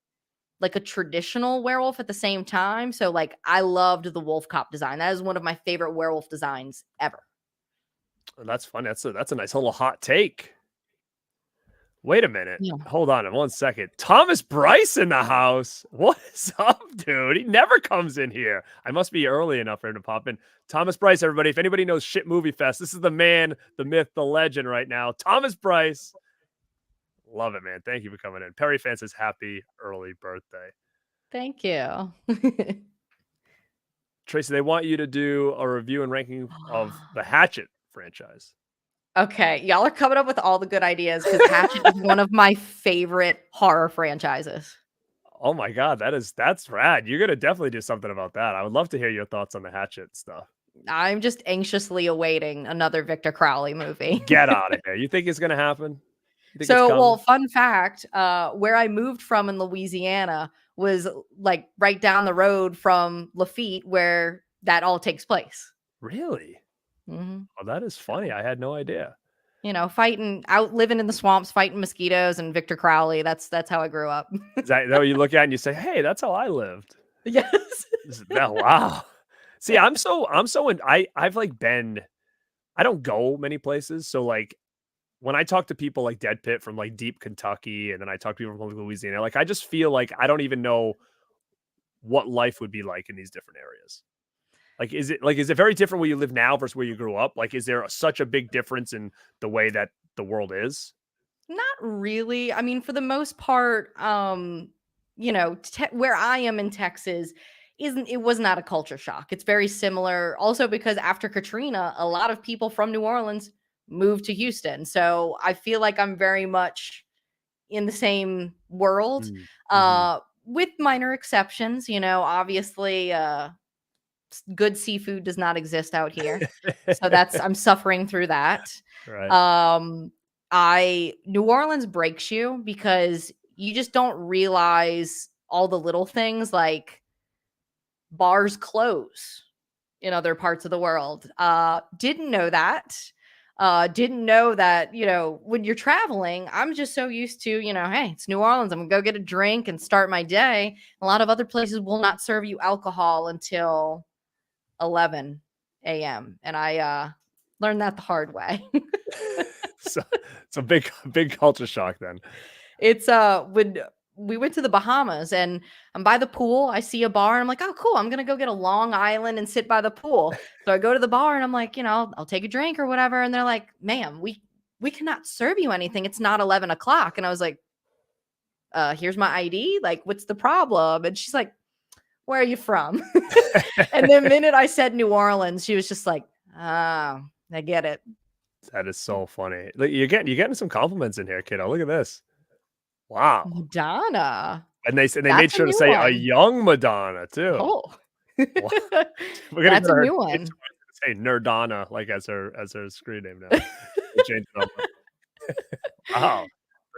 like a traditional werewolf at the same time. So, like, I loved the Wolf Cop design. That is one of my favorite werewolf designs ever. That's fun. That's a nice little hot take. Wait a minute. Yeah. Hold on 1 second. Thomas Bryce in the house. What is up, dude? He never comes in here. I must be early enough for him to pop in. Thomas Bryce, everybody. If anybody knows Shit Movie Fest, this is the man, the myth, the legend right now. Thomas Bryce. Love it, man. Thank you for coming in. Perry Fan says happy early birthday. Thank you. Tracy, they want you to do a review and ranking of the Hatchet franchise. Okay, y'all are coming up with all the good ideas because Hatchet is one of my favorite horror franchises. Oh my god, that's rad. You're gonna definitely do something about that. I would love to hear your thoughts on the Hatchet stuff. I'm just anxiously awaiting another Victor Crowley movie. Get out of here. You think it's gonna happen? You think it's So, well, coming? fun fact, where I moved from in Louisiana was like right down the road from Lafitte where that all takes place. Really? Mhm. Oh, that is funny. So, I had no idea. fighting out living in the swamps, fighting mosquitoes and Victor Crowley. That's how I grew up. Is that what you look at and you say, "Hey, that's how I lived." Yes. Wow. See, I'm so in I've like been I don't go many places, so like when I talk to people like Dead Pit from like deep Kentucky, and then I talk to people from like, Louisiana, like I just feel like I don't even know what life would be like in these different areas. Is it very different where you live now versus where you grew up? Like, is there such a big difference in the way that the world is? Not really. I mean, for the most part, where I am in Texas it was not a culture shock. It's very similar also because after Katrina, a lot of people from New Orleans moved to Houston. So I feel like I'm very much in the same world, Mm-hmm. with minor exceptions. Obviously, good seafood does not exist out here. So I'm suffering through that. Right. Um, New Orleans breaks you because you just don't realize all the little things, like bars close in other parts of the world. Didn't know that. Didn't know that, when you're traveling, I'm just so used to, hey, it's New Orleans. I'm gonna go get a drink and start my day. A lot of other places will not serve you alcohol until 11 a.m. And I learned that the hard way. So it's a big culture shock then. It's when we went to the Bahamas and I'm by the pool, I see a bar and I'm like, oh cool, I'm gonna go get a Long Island and sit by the pool. So I go to the bar and I'm like, I'll take a drink or whatever. And they're like, ma'am, we cannot serve you anything. It's not 11 o'clock. And I was like, here's my ID. Like, what's the problem? And she's like, where are you from? And the minute I said New Orleans, she was just like, oh, I get it. That is so funny. Look, you're getting some compliments in here, kiddo. Look at this. Wow. Madonna. And they made That's a sure to new say a one. young Madonna too. Oh, Wow. We're gonna that's get a her new kids one. to say Nerdonna like as her screen name now. We'll change it up. Wow.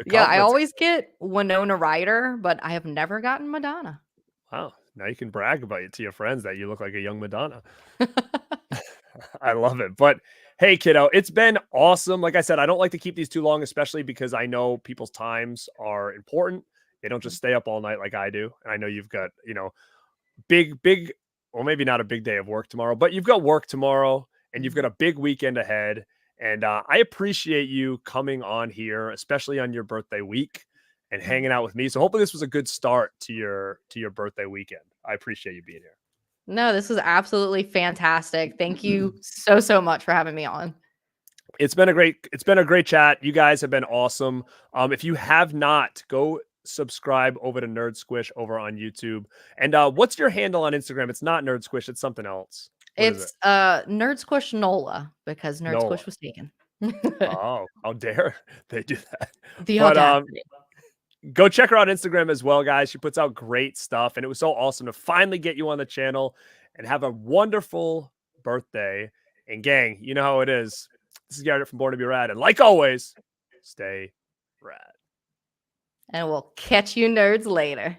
The Yeah, I compliments. always get Winona Ryder, but I have never gotten Madonna. Wow. Now you can brag about it to your friends that you look like a young Madonna. I love it. But hey, kiddo, it's been awesome. Like I said, I don't like to keep these too long, especially because I know people's times are important. They don't just stay up all night like I do. And I know you've got, big, well, maybe not a big day of work tomorrow, but you've got work tomorrow and you've got a big weekend ahead. And I appreciate you coming on here, especially on your birthday week and hanging out with me. So hopefully this was a good start to your birthday weekend. I appreciate you being here. No, this was absolutely fantastic. Thank you so, so much for having me on. It's been a great chat. You guys have been awesome. If you have not, go subscribe over to Nerd Squish over on YouTube. And what's your handle on Instagram? It's not Nerd Squish, it's something else. What is it? It's Nerd Squish Nola because Nerd Nola. Squish was taken. Oh, how dare they do that? The But audacity. go check her out on Instagram as well, guys. She puts out great stuff, and it was so awesome to finally get you on the channel and have a wonderful birthday. And gang, you know how it is. This is Garrett from Born to Be Rad, and like always, stay rad. And we'll catch you nerds later.